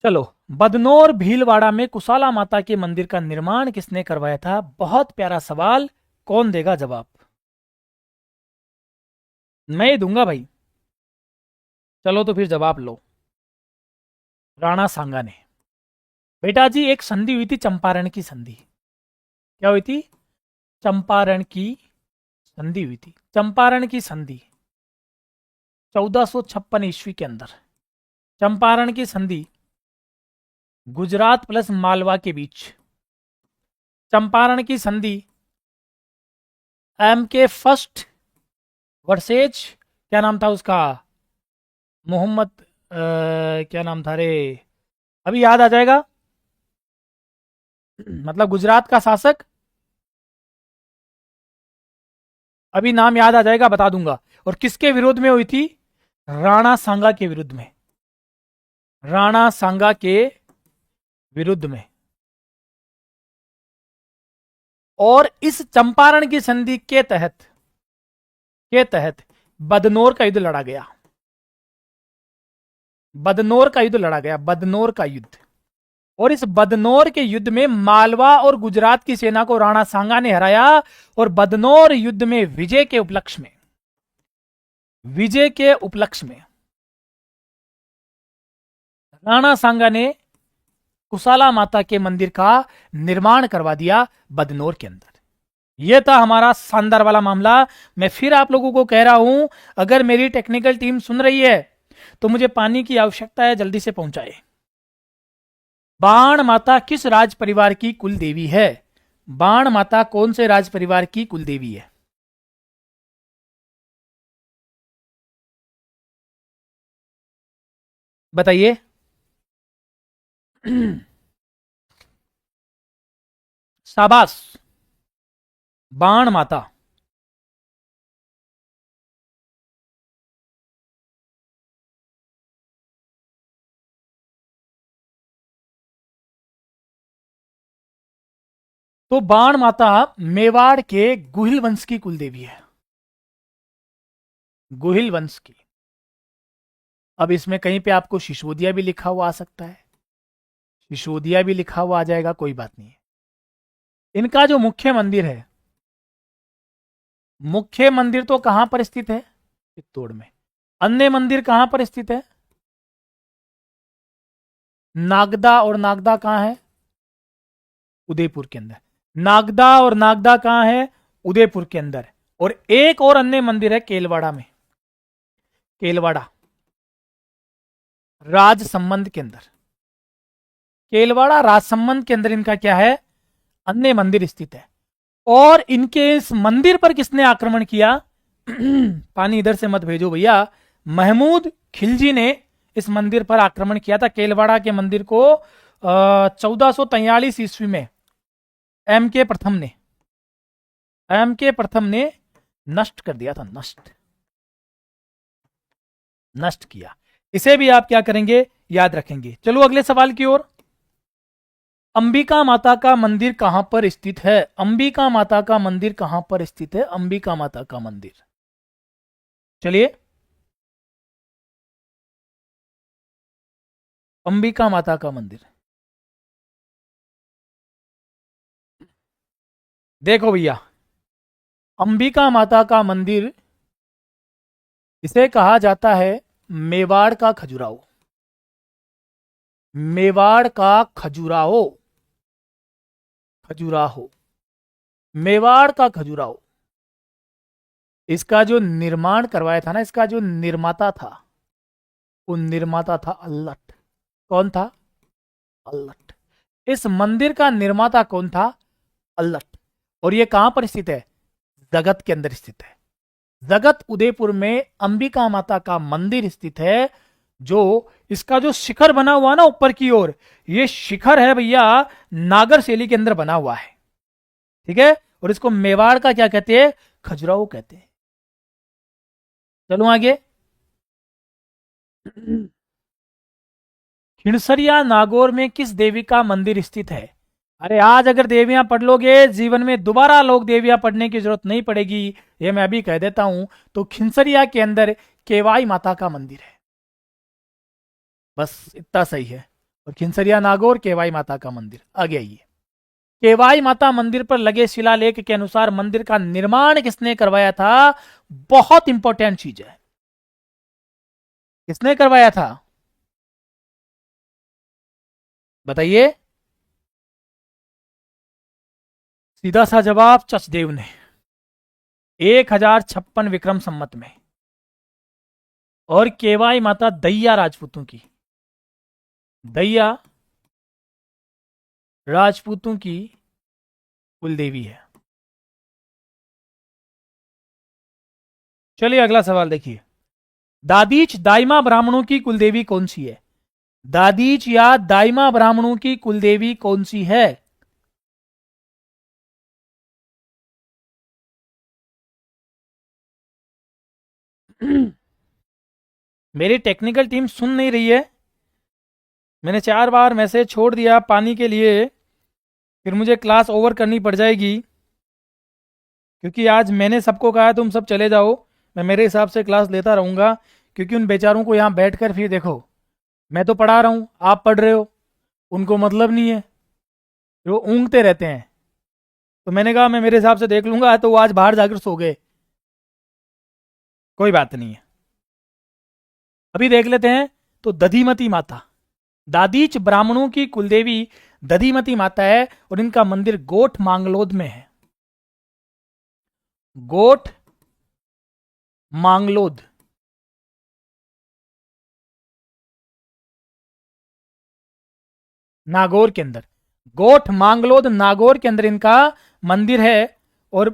चलो, बदनौर भीलवाड़ा में कुशाला माता के मंदिर का निर्माण किसने करवाया था? बहुत प्यारा सवाल, कौन देगा जवाब? मैं ही दूंगा भाई। चलो तो फिर जवाब लो। राणा सांगा ने। बेटा जी, एक संधि हुई थी, चंपारण की संधि। क्या हुई थी? चंपारण की संधि हुई थी। चंपारण की संधि 1456 ईस्वी के अंदर। चंपारण की संधि गुजरात प्लस मालवा के बीच। चंपारण की संधि एम के फर्स्ट वर्सेज, क्या नाम था उसका, मोहम्मद, क्या नाम था रे, अभी याद आ जाएगा। मतलब गुजरात का शासक, अभी नाम याद आ जाएगा, बता दूंगा। और किसके विरोध में हुई थी? राणा सांगा के विरुद्ध में। राणा सांगा के विरुद्ध में। और इस चंपारण की संधि के तहत बदनौर का युद्ध लड़ा गया। बदनौर का युद्ध लड़ा गया, बदनौर का युद्ध। और इस बदनौर के युद्ध में मालवा और गुजरात की सेना को राणा सांगा ने हराया। और बदनौर युद्ध में विजय के उपलक्ष्य में राणा सांगा ने कुशाला माता के मंदिर का निर्माण करवा दिया बदनौर के अंदर। यह था हमारा शानदार वाला मामला। मैं फिर आप लोगों को कह रहा हूं, अगर मेरी टेक्निकल टीम सुन रही है तो मुझे पानी की आवश्यकता है, जल्दी से पहुंचाए। बाण माता किस राज परिवार की कुल देवी है? बाण माता कौन से राज परिवार की कुल देवी है? बताइए। शाबाश। बाण माता। तो बाण माता मेवाड़ के गुहिल वंश की कुलदेवी है। गुहिल वंश की। अब इसमें कहीं पे आपको सिसोदिया भी लिखा हुआ आ सकता है, सिसोदिया भी लिखा हुआ आ जाएगा, कोई बात नहीं है। इनका जो मुख्य मंदिर है, मुख्य मंदिर तो कहां पर स्थित है? चित्तौड़ में। अन्य मंदिर कहां पर स्थित है? नागदा, और नागदा कहां है? उदयपुर के अंदर। नागदा और नागदा कहां है? उदयपुर के अंदर। और एक और अन्य मंदिर है केलवाड़ा में, केलवाड़ा राजसमंद के अंदर। केलवाड़ा राजसमंद के अंदर इनका क्या है? अन्य मंदिर स्थित है। और इनके इस मंदिर पर किसने आक्रमण किया? पानी इधर से मत भेजो भैया। महमूद खिलजी ने इस मंदिर पर आक्रमण किया था, केलवाड़ा के मंदिर को 1443 ईस्वी में एम के प्रथम ने नष्ट कर दिया था। नष्ट किया। इसे भी आप क्या करेंगे? याद रखेंगे। चलो अगले सवाल की ओर। अंबिका माता का मंदिर कहां पर स्थित है? अंबिका माता का मंदिर कहां पर स्थित है? अंबिका माता का मंदिर, चलिए। अंबिका माता का मंदिर, देखो भैया, अंबिका माता का मंदिर, इसे कहा जाता है मेवाड़ का खजुराहो। मेवाड़ का खजुराहो, खजुराहो, मेवाड़ का खजुराहो। इसका जो निर्माण करवाया था ना, इसका जो निर्माता था, वो निर्माता था अल्लट। कौन था? अल्लट। इस मंदिर का निर्माता कौन था? अल्लट। और ये कहां पर स्थित है? जगत के अंदर स्थित है। जगत उदयपुर में अंबिका माता का मंदिर स्थित है। जो इसका जो शिखर बना हुआ ना ऊपर की ओर, ये शिखर है भैया, नागर शैली के अंदर बना हुआ है। ठीक है। और इसको मेवाड़ का क्या कहते हैं? खजुराहो कहते हैं। चलो आगे। खिणसरिया नागौर में किस देवी का मंदिर स्थित है? अरे आज अगर देवियां पढ़ लोगे, जीवन में दोबारा लोग देवियां पढ़ने की जरूरत नहीं पड़ेगी, ये मैं अभी कह देता हूं। तो खिंसरिया के अंदर केवाई माता का मंदिर है। बस इतना सही है। और खिंसरिया नागौर केवाई माता का मंदिर। आगे आइए। केवाई माता मंदिर पर लगे शिलालेख के अनुसार मंदिर का निर्माण किसने करवाया था? बहुत इंपॉर्टेंट चीज है। किसने करवाया था? बताइए। सीधा सा जवाब, चचदेव ने। 1056 विक्रम संमत में। और केवाई माता दैया राजपूतों की, दैया राजपूतों की कुलदेवी है। चलिए अगला सवाल देखिए। दादीच दाइमा ब्राह्मणों की कुलदेवी कौन सी है? दादीच या दाइमा ब्राह्मणों की कुलदेवी कौन सी है? मेरी टेक्निकल टीम सुन नहीं रही है। मैंने 4 बार मैसेज छोड़ दिया पानी के लिए, फिर मुझे क्लास ओवर करनी पड़ जाएगी। क्योंकि आज मैंने सबको कहा तुम सब चले जाओ, मैं मेरे हिसाब से क्लास लेता रहूंगा। क्योंकि उन बेचारों को यहाँ बैठकर फिर देखो, मैं तो पढ़ा रहा हूँ, आप पढ़ रहे हो, उनको मतलब नहीं है, वो ऊँगते रहते हैं। तो मैंने कहा मैं मेरे हिसाब से देख लूंगा, तो वो आज बाहर जाकर सो गए। कोई बात नहीं है, अभी देख लेते हैं। तो दधिमती माता, दादीच ब्राह्मणों की कुलदेवी दधिमती माता है। और इनका मंदिर गोठ मांगलोद में है। गोठ मांगलोद, नागौर के अंदर। गोठ मांगलोद नागौर के अंदर इनका मंदिर है। और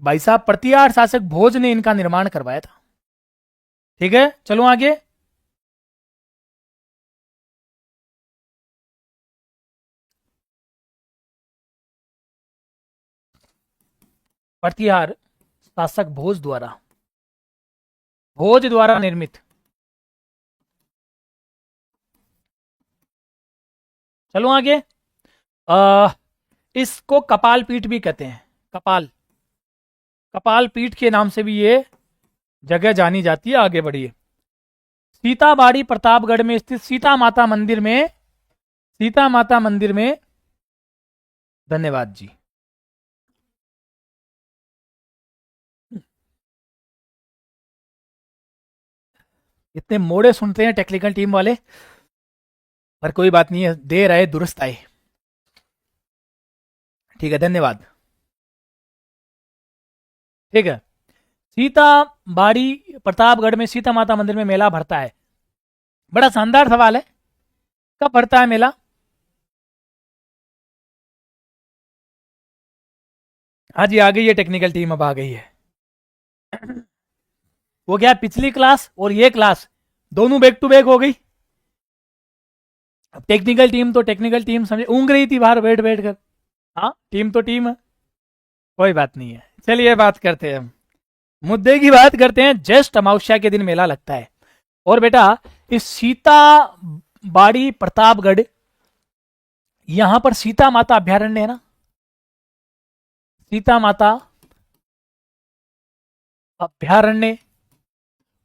भाई साहब प्रतिहार शासक भोज ने इनका निर्माण करवाया था। ठीक है, चलो आगे। प्रतिहार शासक भोज द्वारा निर्मित। चलो आगे। इसको कपाल पीठ भी कहते हैं। कपाल पीठ के नाम से भी ये जगह जानी जाती है। आगे बढ़िए। सीताबाड़ी प्रतापगढ़ में स्थित सीता माता मंदिर में धन्यवाद जी। इतने मोड़े सुनते हैं टेक्निकल टीम वाले, पर कोई बात नहीं है, देर आए दुरुस्त आए। ठीक है, धन्यवाद। ठीक है, सीताबाड़ी प्रतापगढ़ में सीता माता मंदिर में मेला भरता है। बड़ा शानदार सवाल है, कब भरता है मेला? हाँ जी, आ गई है टेक्निकल टीम, अब आ गई है। वो क्या, पिछली क्लास और ये क्लास दोनों बैक टू बैक हो गई। अब टेक्निकल टीम समझे, ऊँग रही थी बाहर बैठ बैठ कर। हाँ, टीम तो टीम है, कोई बात नहीं है। चलिए बात करते हैं, हम मुद्दे की बात करते हैं। ज्येष्ठ अमावस्या के दिन मेला लगता है। और बेटा, इस सीता बाड़ी प्रतापगढ़, यहां पर सीता माता अभ्यारण्य है ना, सीता माता अभ्यारण्य।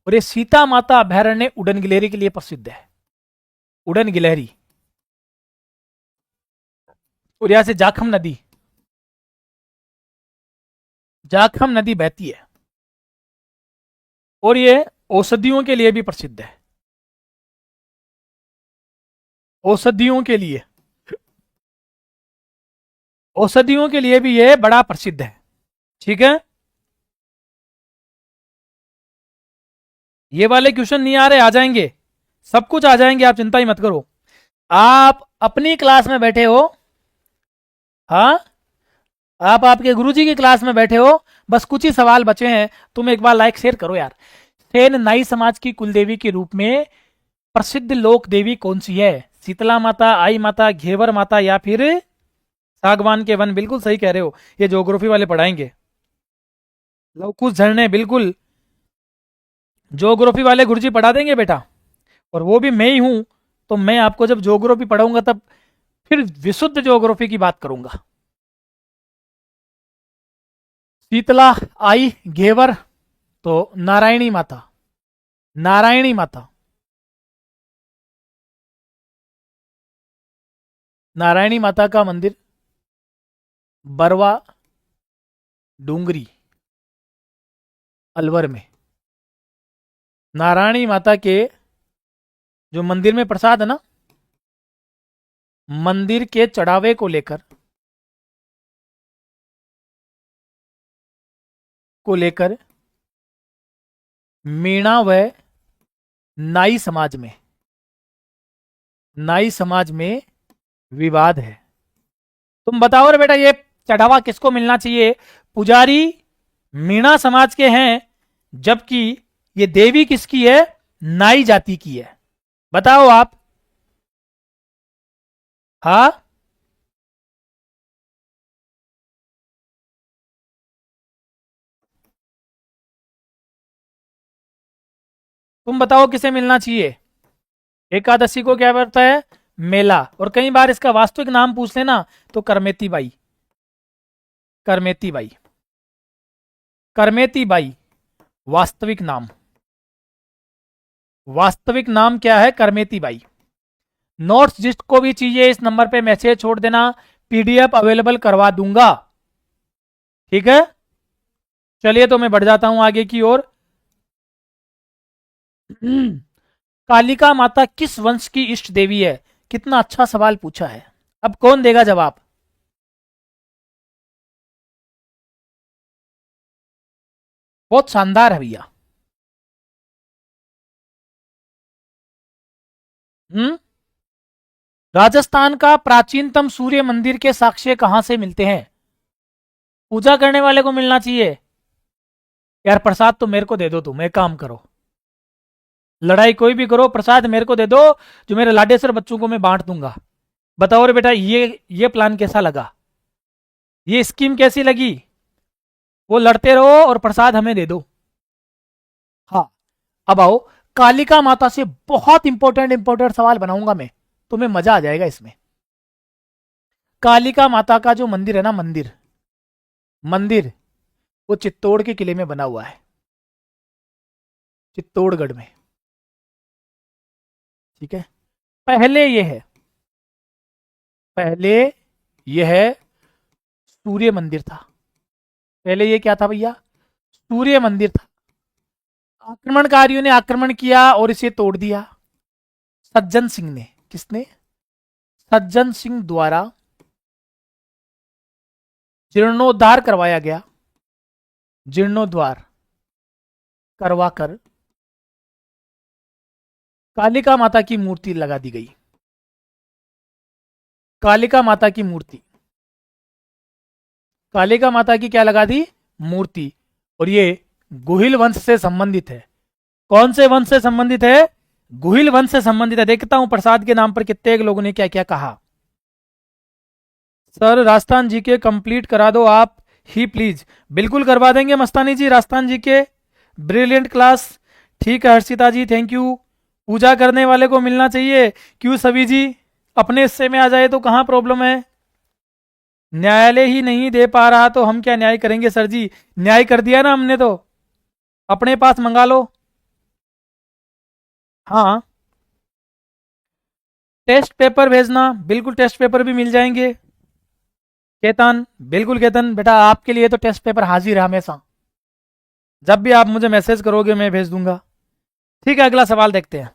और ये सीता माता अभ्यारण्य उड़न गिलहरी के लिए प्रसिद्ध है, उड़न गिलहरी। और यहां से जाखम नदी बहती है, और ये औषधियों के लिए भी प्रसिद्ध है। औषधियों के लिए भी ये बड़ा प्रसिद्ध है। ठीक है, ये वाले क्वेश्चन नहीं आ रहे, आ जाएंगे, सब कुछ आ जाएंगे, आप चिंता ही मत करो। आप अपनी क्लास में बैठे हो, हाँ, आप आपके गुरुजी की क्लास में बैठे हो, बस कुछ ही सवाल बचे हैं। तुम एक बार लाइक शेयर करो यार। सेन नाई समाज की कुलदेवी के रूप में प्रसिद्ध लोक देवी कौन सी है? शीतला माता, आई माता, घेवर माता, या फिर सागवान के वन? बिल्कुल सही कह रहे हो, ये ज्योग्राफी वाले पढ़ाएंगे। लवकुश झरने, बिल्कुल ज्योग्राफी वाले गुरुजी पढ़ा देंगे बेटा, और वो भी मैं ही हूं। तो मैं आपको जब ज्योग्राफी पढ़ाऊंगा तब फिर विशुद्ध ज्योग्राफी की बात करूंगा। शीतला, आई, घेवर, तो नारायणी माता, नारायणी माता, नारायणी माता का मंदिर बरवा डूंगरी अलवर में। नारायणी माता के जो मंदिर में प्रसाद है ना, मंदिर के चढ़ावे को लेकर मीणा व नाई समाज में विवाद है। तुम बताओ रे बेटा, ये चढ़ावा किसको मिलना चाहिए? पुजारी मीणा समाज के हैं, जबकि ये देवी किसकी है? नाई जाति की है। बताओ आप। हाँ, तुम बताओ किसे मिलना चाहिए? एकादशी को क्या करता है? मेला। और कई बार इसका वास्तविक नाम पूछ लेना तो Karmeti by, Karmeti by, Karmeti by वास्तविक नाम क्या है? करमेती बाई। नोट्स जिसको भी चाहिए इस नंबर पे मैसेज छोड़ देना, पीडीएफ अवेलेबल करवा दूंगा। ठीक है, चलिए तो मैं बढ़ जाता हूं आगे की ओर। कालिका माता किस वंश की इष्ट देवी है? कितना अच्छा सवाल पूछा है। अब कौन देगा जवाब? बहुत शानदार है भैया। राजस्थान का प्राचीनतम सूर्य मंदिर के साक्ष्य कहां से मिलते हैं? पूजा करने वाले को मिलना चाहिए यार। प्रसाद तो मेरे को दे दो, तुम एक काम करो, लड़ाई कोई भी करो, प्रसाद मेरे को दे दो, जो मेरे लाडेसर बच्चों को मैं बांट दूंगा। बताओ रे बेटा, ये प्लान कैसा लगा? ये स्कीम कैसी लगी? वो लड़ते रहो और प्रसाद हमें दे दो। हाँ, अब आओ, कालिका माता से बहुत इंपॉर्टेंट इंपॉर्टेंट सवाल बनाऊंगा मैं, तुम्हें मजा आ जाएगा इसमें। कालिका माता का जो मंदिर है ना, मंदिर मंदिर वो चित्तौड़ के किले में बना हुआ है, चित्तौड़गढ़ में। ठीक है, पहले ये है, पहले यह सूर्य मंदिर था। पहले ये क्या था भैया? सूर्य मंदिर था। आक्रमणकारियों ने आक्रमण किया और इसे तोड़ दिया। सज्जन सिंह ने, किसने? सज्जन सिंह द्वारा जीर्णोद्धार करवाया गया, जीर्णोद्धार करवाकर कालिका माता की मूर्ति लगा दी गई। कालिका माता की मूर्ति, कालिका माता की क्या लगा दी? मूर्ति। और ये गुहिल वंश से संबंधित है। कौन से वंश से संबंधित है? गुहिल वंश से संबंधित है। देखता हूं प्रसाद के नाम पर कितने लोगों ने क्या क्या कहा। सर राजस्थान जीके कंप्लीट करा दो आप ही प्लीज। बिल्कुल करवा देंगे मस्तानी जी, राजस्थान जीके ब्रिलियंट क्लास। ठीक है हर्षिता जी, थैंक यू। पूजा करने वाले को मिलना चाहिए, क्यों सभी जी? अपने हिस्से में आ जाए तो कहां प्रॉब्लम है? न्यायालय ही नहीं दे पा रहा तो हम क्या न्याय करेंगे सर जी? न्याय कर दिया ना हमने, तो अपने पास मंगा लो। हाँ, टेस्ट पेपर भेजना, बिल्कुल टेस्ट पेपर भी मिल जाएंगे। केतन, बिल्कुल केतन बेटा, आपके लिए तो टेस्ट पेपर हाजिर है हमेशा। जब भी आप मुझे मैसेज करोगे मैं भेज दूंगा। ठीक है, अगला सवाल देखते हैं।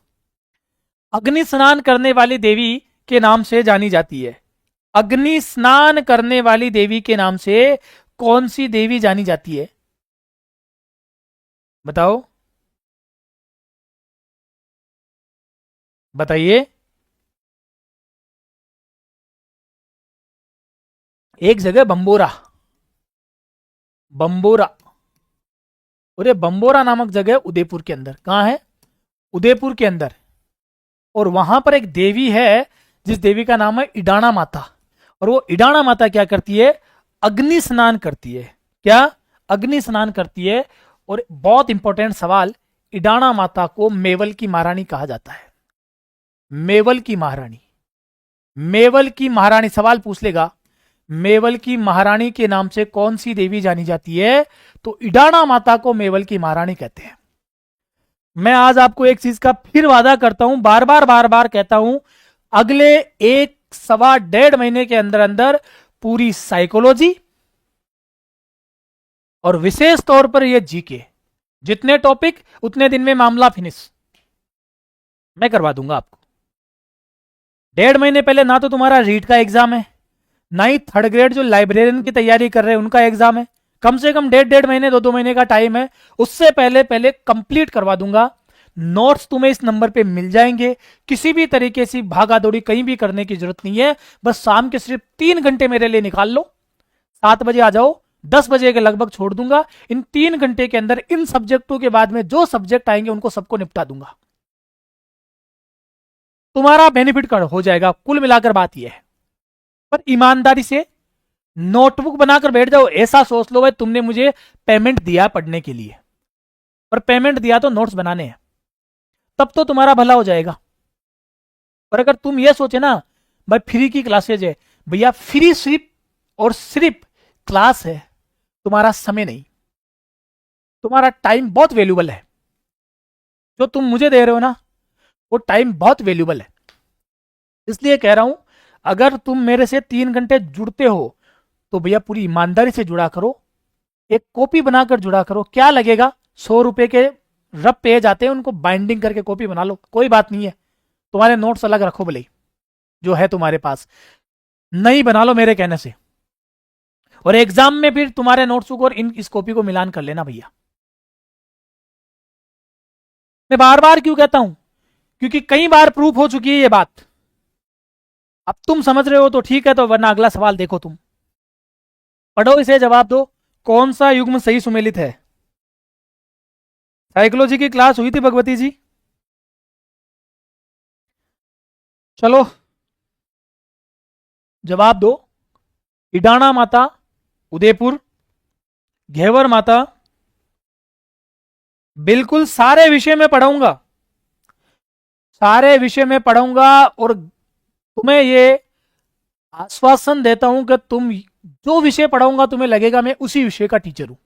अग्नि स्नान करने वाली देवी के नाम से जानी जाती है। अग्नि स्नान करने वाली देवी के नाम से कौन सी देवी जानी जाती है? बताओ, बताइए। एक जगह बंबोरा, बंबोरा, अरे बंबोरा नामक जगह उदयपुर के अंदर। कहां है? उदयपुर के अंदर। और वहां पर एक देवी है जिस देवी का नाम है इडाणा माता। और वो इडाणा माता क्या करती है? अग्नि स्नान करती है। क्या? अग्नि स्नान करती है। और बहुत इंपॉर्टेंट सवाल, इडाणा माता को मेवल की महारानी कहा जाता है। मेवल की महारानी, मेवल की महारानी सवाल पूछ लेगा, मेवल की महारानी के नाम से कौन सी देवी जानी जाती है? तो इडाणा माता को मेवल की महारानी कहते हैं। मैं आज आपको एक चीज का फिर वादा करता हूं, बार बार कहता हूं, अगले एक सवा डेढ़ महीने के अंदर अंदर पूरी साइकोलॉजी और विशेष तौर पर यह जीके, जितने टॉपिक उतने दिन में मामला फिनिश मैं करवा दूंगा आपको। डेढ़ महीने पहले ना तो तुम्हारा रीट का एग्जाम है, ना ही थर्ड ग्रेड जो लाइब्रेरियन की तैयारी कर रहे हैं उनका एग्जाम है। कम से कम डेढ़ डेढ़ महीने, दो महीने का टाइम है। उससे पहले पहले कंप्लीट करवा दूंगा। नोट्स तुम्हें इस नंबर पे मिल जाएंगे। किसी भी तरीके से भागा दौड़ी कहीं भी करने की जरूरत नहीं है। बस शाम के सिर्फ 3 घंटे मेरे लिए निकाल लो। 7 बजे आ जाओ, 10 बजे के लगभग छोड़ दूंगा। इन 3 घंटे के अंदर इन सब्जेक्टों के बाद में जो सब्जेक्ट आएंगे उनको सबको निपटा दूंगा। तुम्हारा बेनिफिट कर हो जाएगा। कुल मिलाकर बात यह है, पर ईमानदारी से नोटबुक बनाकर बैठ जाओ। ऐसा सोच लो भाई तुमने मुझे पेमेंट दिया पढ़ने के लिए, पर पेमेंट दिया तो नोट्स बनाने हैं, तब तो तुम्हारा भला हो जाएगा। पर अगर तुम ये सोचे ना भाई फ्री की क्लासेज है, भैया फ्री सिर्फ और सिर्फ क्लास है, तुम्हारा समय नहीं, तुम्हारा टाइम बहुत वैल्यूबल है। जो तुम मुझे दे रहे हो ना वो टाइम बहुत वैल्यूबल है। इसलिए कह रहा हूं, अगर तुम मेरे से 3 घंटे जुड़ते हो तो भैया पूरी ईमानदारी से जुड़ा करो। एक कॉपी बनाकर जुड़ा करो। क्या लगेगा? 100 रुपए के रब पेज आते हैं, उनको बाइंडिंग करके कॉपी बना लो, कोई बात नहीं है। तुम्हारे नोट्स अलग रखो भले ही, जो है तुम्हारे पास, नहीं बना लो मेरे कहने से। और एग्जाम में फिर तुम्हारे नोट्स को और इस कॉपी को मिलान कर लेना भैया। मैं बार बार क्यों कहता हूं? क्योंकि कई बार प्रूफ हो चुकी है ये बात। अब तुम समझ रहे हो तो ठीक है, तो वरना अगला सवाल देखो तुम। पढ़ो इसे, जवाब दो। कौन सा युग्म सही सुमेलित है? साइकोलॉजी की क्लास हुई थी भगवती जी? चलो जवाब दो। इडाणा माता, उदयपुर, घेवर माता, बिल्कुल सारे विषय में पढ़ाऊंगा, सारे विषय में पढ़ाऊंगा, और तुम्हें ये आश्वासन देता हूं कि तुम जो विषय पढ़ाऊंगा तुम्हें लगेगा मैं उसी विषय का टीचर हूं।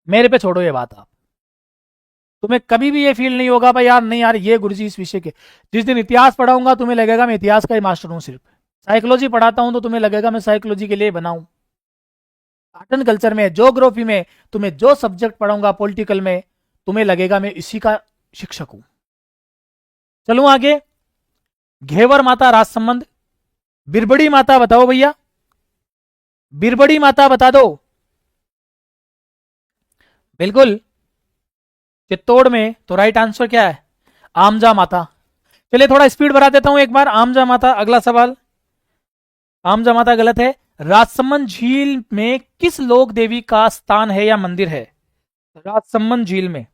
मेरे पे छोड़ो ये बात आप, तुम्हें कभी भी ये फील नहीं होगा भाई यार नहीं यार ये गुरुजी इस विषय के। जिस दिन इतिहास पढ़ाऊंगा तुम्हें लगेगा मैं इतिहास का ही मास्टर हूं सिर्फ। साइकोलॉजी पढ़ाता हूं तो तुम्हें लगेगा मैं साइकोलॉजी के लिए बनाऊं। आर्ट एंड कल्चर में, ज्योग्राफी में, तुम्हें जो सब्जेक्ट पढ़ाऊंगा, पॉलिटिकल में, तुम्हें लगेगा मैं इसी का शिक्षक हूं। चलूं आगे। घेवर माता राज संबंध, बिरबड़ी माता बताओ भैया, बिरबड़ी माता बता दो। बिल्कुल, चित्तौड़ में, तो राइट आंसर क्या है? आमजा माता। चलिए थोड़ा स्पीड बढ़ा देता हूं एक बार। आमजा माता, अगला सवाल। आमजा माता गलत है। राजसमंद झील में किस लोक देवी का स्थान है या मंदिर है? राजसमंद झील में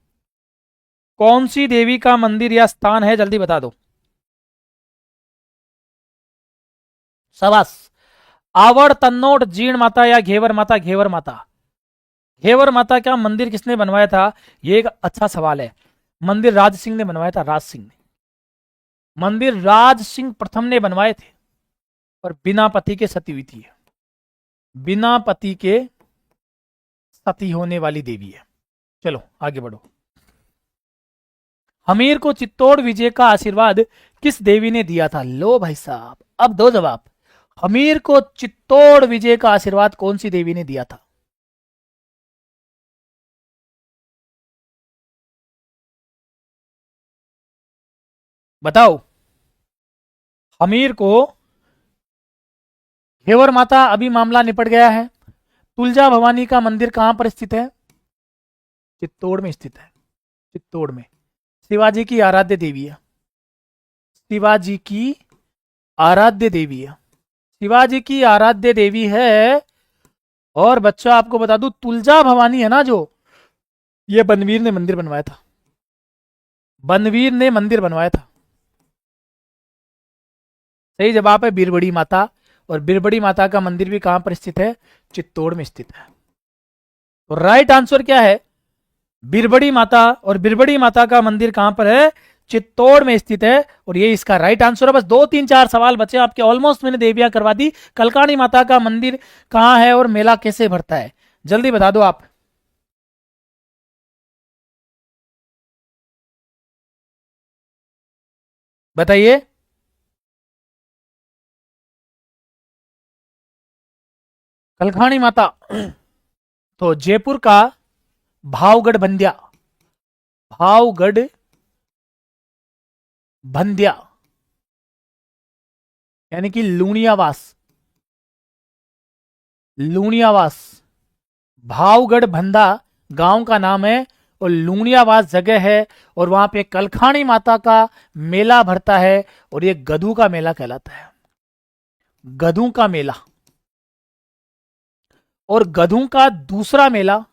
कौन सी देवी का मंदिर या स्थान है? जल्दी बता दो। शाबाश। आवड़, तन्नोट, जीण माता या घेवर माता? घेवर माता। घेवर माता का मंदिर किसने बनवाया था? यह एक अच्छा सवाल है। मंदिर राज सिंह ने बनवाया था, राज सिंह ने। मंदिर राज सिंह प्रथम ने बनवाए थे, और बिना पति के सती हुई थी। बिना पति के सती होने वाली देवी है। चलो आगे बढ़ो। हमीर को चित्तौड़ विजय का आशीर्वाद किस देवी ने दिया था? लो भाई साहब, अब दो जवाब। हमीर को चित्तौड़ विजय का आशीर्वाद कौन सी देवी ने दिया था? बताओ। हमीर को, घेवर माता अभी मामला निपट गया है। तुलजा भवानी का मंदिर कहां पर स्थित है? चित्तौड़ में स्थित है। चित्तौड़ में शिवाजी की आराध्य देवी है। शिवाजी की आराध्य देवी है। शिवाजी की आराध्य देवी है। और बच्चा आपको बता दूं, तुलजा भवानी है ना जो, ये बनवीर ने मंदिर बनवाया था। बनवीर ने मंदिर बनवाया था। सही जवाब है बीरबड़ी माता। और बीरबड़ी माता का मंदिर भी कहां पर स्थित है? चित्तौड़ में स्थित है। तो राइट आंसर क्या है? बीरबड़ी माता। और बीरबड़ी माता का मंदिर कहां पर है? चित्तौड़ में स्थित है। और ये इसका राइट आंसर है। बस 2 3 4 सवाल बचे आपके, ऑलमोस्ट मैंने देवियां करवा दी। कलकाणी माता का मंदिर कहां है और मेला कैसे भरता है? जल्दी बता दो आप। बताइए। कलकाणी माता तो जयपुर का भावगढ़ बंध्या, भावगढ़ बंध्या यानी कि लूणियावास, लूणियावास, भावगढ़ बंधा गांव का नाम है, और लूणियावास जगह है। और वहां पे कलखाणी माता का मेला भरता है, और ये गधू का मेला कहलाता है। गधू का मेला। और गधू का दूसरा मेला,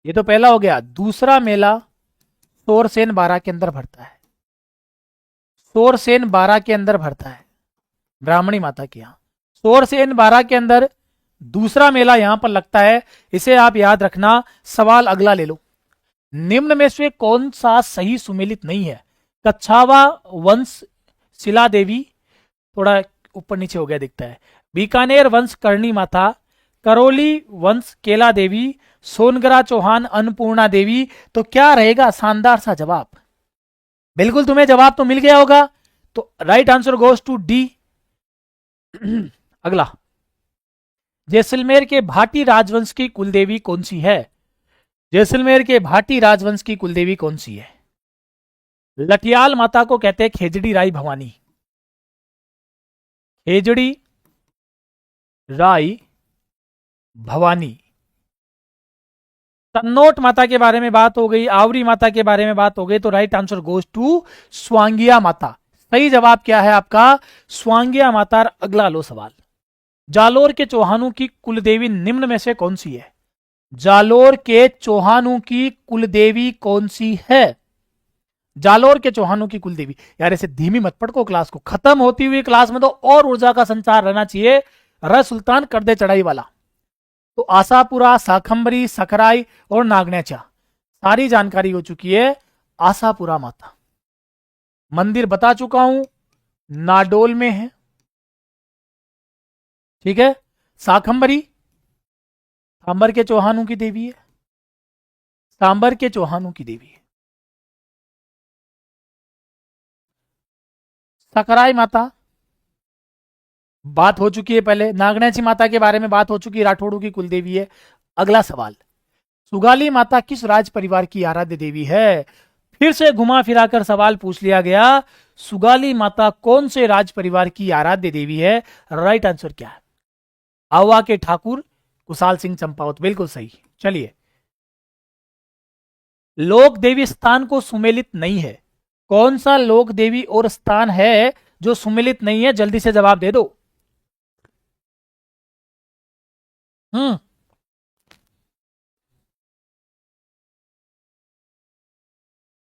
ये तो पहला हो गया, दूसरा मेला सोरसेन 12 के अंदर भरता है। सोरसेन 12 के अंदर भरता है, ब्राह्मणी माता के यहां। सोरसेन 12 के अंदर दूसरा मेला यहां पर लगता है। इसे आप याद रखना। सवाल अगला ले लो। निम्न में से कौन सा सही सुमेलित नहीं है? कच्छावा वंश शिला देवी, थोड़ा ऊपर नीचे हो गया दिखता है। बीकानेर वंश करणी माता, करौली वंश केला देवी, सोनगरा चौहान अन्नपूर्णा देवी। तो क्या रहेगा शानदार सा जवाब? बिल्कुल तुम्हें जवाब तो मिल गया होगा। तो right answer goes to D. अगला, जैसलमेर के भाटी राजवंश की कुलदेवी कौन सी है? जैसलमेर के भाटी राजवंश की कुलदेवी कौन सी है? लठियाल माता को कहते हैं खेजड़ी राय भवानी। खेजड़ी राय भवानी। तन्नोट माता के बारे में बात हो गई, आवरी माता के बारे में बात हो गई, तो राइट आंसर गोज टू स्वांगिया माता। सही जवाब क्या है आपका? स्वांगिया माता। अगला लो सवाल। जालोर के चौहानों की कुलदेवी निम्न में से कौन सी है? जालोर के चौहानों की कुलदेवी कौन सी है? जालोर के चौहानों की कुलदेवी। यार ऐसे धीमी मत पढ़ो क्लास को, खत्म होती हुई क्लास में तो और ऊर्जा का संचार रहना चाहिए। र सुल्तान कर दे चढ़ाई वाला। तो आशापुरा, शाकंभरी, सकराई और नागण्याचा सारी जानकारी हो चुकी है। आशापुरा माता मंदिर बता चुका हूं, नाडोल में है। ठीक है। शाकंभरी सांबर के चौहानों की देवी है, सांबर के चौहानों की देवी है। सकराई माता बात हो चुकी है पहले, नागण्याची माता के बारे में बात हो चुकी है, राठौड़ों की कुल देवी है। अगला सवाल, सुगाली माता किस राज परिवार की आराध्य देवी है? फिर से घुमा फिराकर सवाल पूछ लिया गया, सुगाली माता कौन से राज परिवार की आराध्य देवी है? राइट आंसर क्या है? आवा के ठाकुर कुशाल सिंह चंपावत, बिल्कुल सही। चलिए, लोक देवी स्थान को सुमेलित नहीं है, कौन सा लोक देवी और स्थान है जो सुमेलित नहीं है? जल्दी से जवाब दे दो।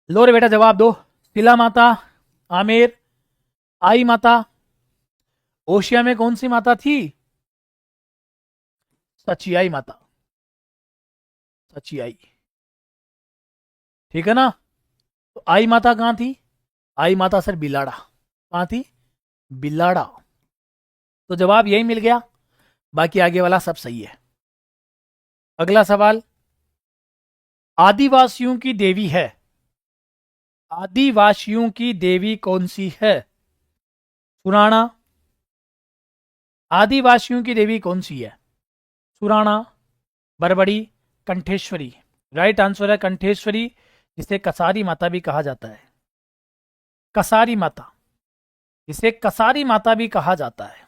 लो रे बेटा जवाब दो। शिला माता, आमेर, आई माता। ओशिया में कौन सी माता थी? सचियाई माता, सचियाई। ठीक है ना? तो आई माता कहां थी? आई माता सर बिलाड़ा। कहां थी? बिलाड़ा। तो जवाब यही मिल गया, बाकी आगे वाला सब सही है। अगला सवाल, आदिवासियों की देवी है, आदिवासियों की देवी कौन सी है? सुराणा। आदिवासियों की देवी कौन सी है? सुराणा, बरबड़ी, कंठेश्वरी। राइट आंसर है कंठेश्वरी, जिसे कसारी माता भी कहा जाता है। कसारी माता, इसे कसारी माता भी कहा जाता है।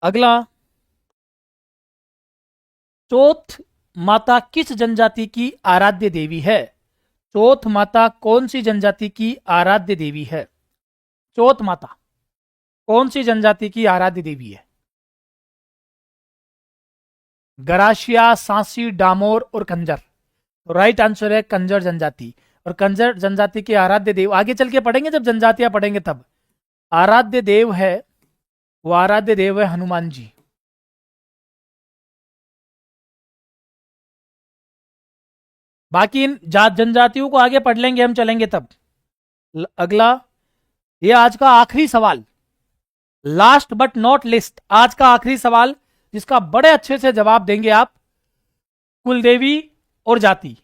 अगला, चौथ माता किस जनजाति की आराध्य देवी है? चौथ माता कौन सी जनजाति की आराध्य देवी है? चौथ माता कौन सी जनजाति की आराध्य देवी है? गराशिया, सांसी, डामोर और कंजर। तो राइट आंसर है कंजर जनजाति। और कंजर जनजाति के आराध्य देव आगे चल के पढ़ेंगे, जब जनजातियां पढ़ेंगे तब। आराध्य देव है, वो आराध्य देव है हनुमान जी। बाकी इन जनजातियों को आगे पढ़ लेंगे हम, चलेंगे तब। अगला, ये आज का आखिरी सवाल, लास्ट बट नॉट लिस्ट, आज का आखिरी सवाल जिसका बड़े अच्छे से जवाब देंगे आप। कुलदेवी और जाति,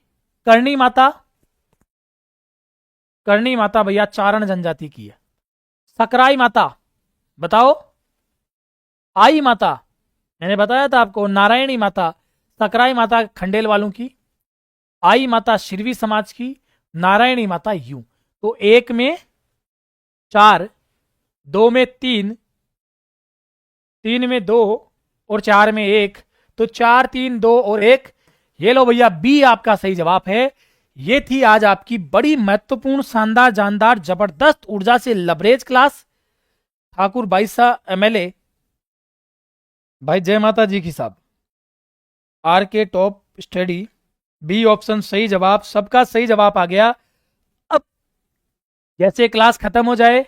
करणी माता, करणी माता भैया चारण जनजाति की है। सकराई माता बताओ। आई माता मैंने बताया था आपको, नारायणी माता। सकराई माता खंडेल वालों की, आई माता शिरवी समाज की, नारायणी माता यूं। तो एक में 4, 2 में 3, 3 में 2 और 4 में 1, तो 4, 3, 2 और 1। ये लो भैया, बी आपका सही जवाब है। ये थी आज आपकी बड़ी महत्वपूर्ण, शानदार, जानदार, जबरदस्त ऊर्जा से लबरेज क्लास। ठाकुर बाईसा एमएलए भाई जय माता जी की साहब, आर के टॉप स्टडी, बी ऑप्शन सही जवाब, सबका सही जवाब आ गया। अब जैसे क्लास खत्म हो जाए,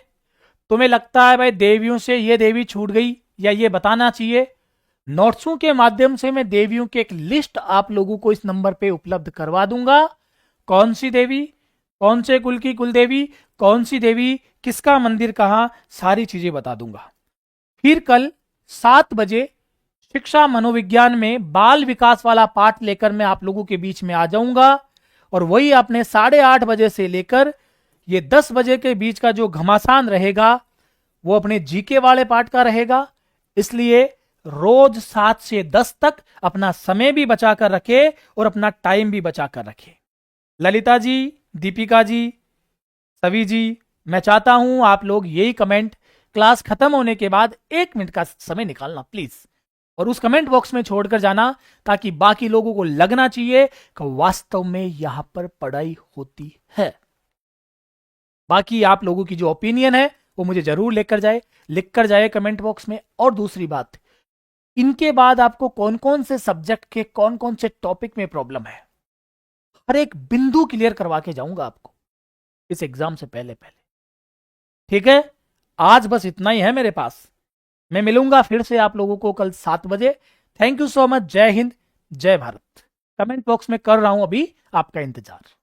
तुम्हें लगता है भाई देवियों से ये देवी छूट गई या ये बताना चाहिए, नोट्सों के माध्यम से मैं देवियों की एक लिस्ट आप लोगों को इस नंबर पे उपलब्ध करवा दूंगा। कौन सी देवी, कौन से कुल की कुल देवी, कौन सी देवी, किसका मंदिर कहां, सारी चीजें बता दूंगा। फिर कल 7 बजे शिक्षा मनोविज्ञान में बाल विकास वाला पाठ लेकर मैं आप लोगों के बीच में आ जाऊंगा। और वही आपने 8:30 बजे से लेकर ये 10 बजे के बीच का जो घमासान रहेगा वो अपने जीके वाले पाठ का रहेगा। इसलिए रोज 7 से 10 तक अपना समय भी बचा कर रखे और अपना टाइम भी बचा कर रखे। ललिता जी, दीपिका जी, सभी जी, मैं चाहता हूं आप लोग यही कमेंट क्लास खत्म होने के बाद 1 मिनट का समय निकालना प्लीज, और उस कमेंट बॉक्स में छोड़कर जाना, ताकि बाकी लोगों को लगना चाहिए कि वास्तव में यहां पर पढ़ाई होती है। बाकी आप लोगों की जो ओपिनियन है वो मुझे जरूर लिखकर जाए कमेंट बॉक्स में। और दूसरी बात, इनके बाद आपको कौन कौन से सब्जेक्ट के कौन कौन से टॉपिक में प्रॉब्लम है, हर एक बिंदु क्लियर करवा के जाऊंगा आपको इस एग्जाम से पहले। ठीक है, आज बस इतना ही है मेरे पास। मैं मिलूंगा फिर से आप लोगों को कल 7 बजे। Thank you so much. जय हिंद, जय भारत। कमेंट बॉक्स में कर रहा हूं अभी आपका इंतजार।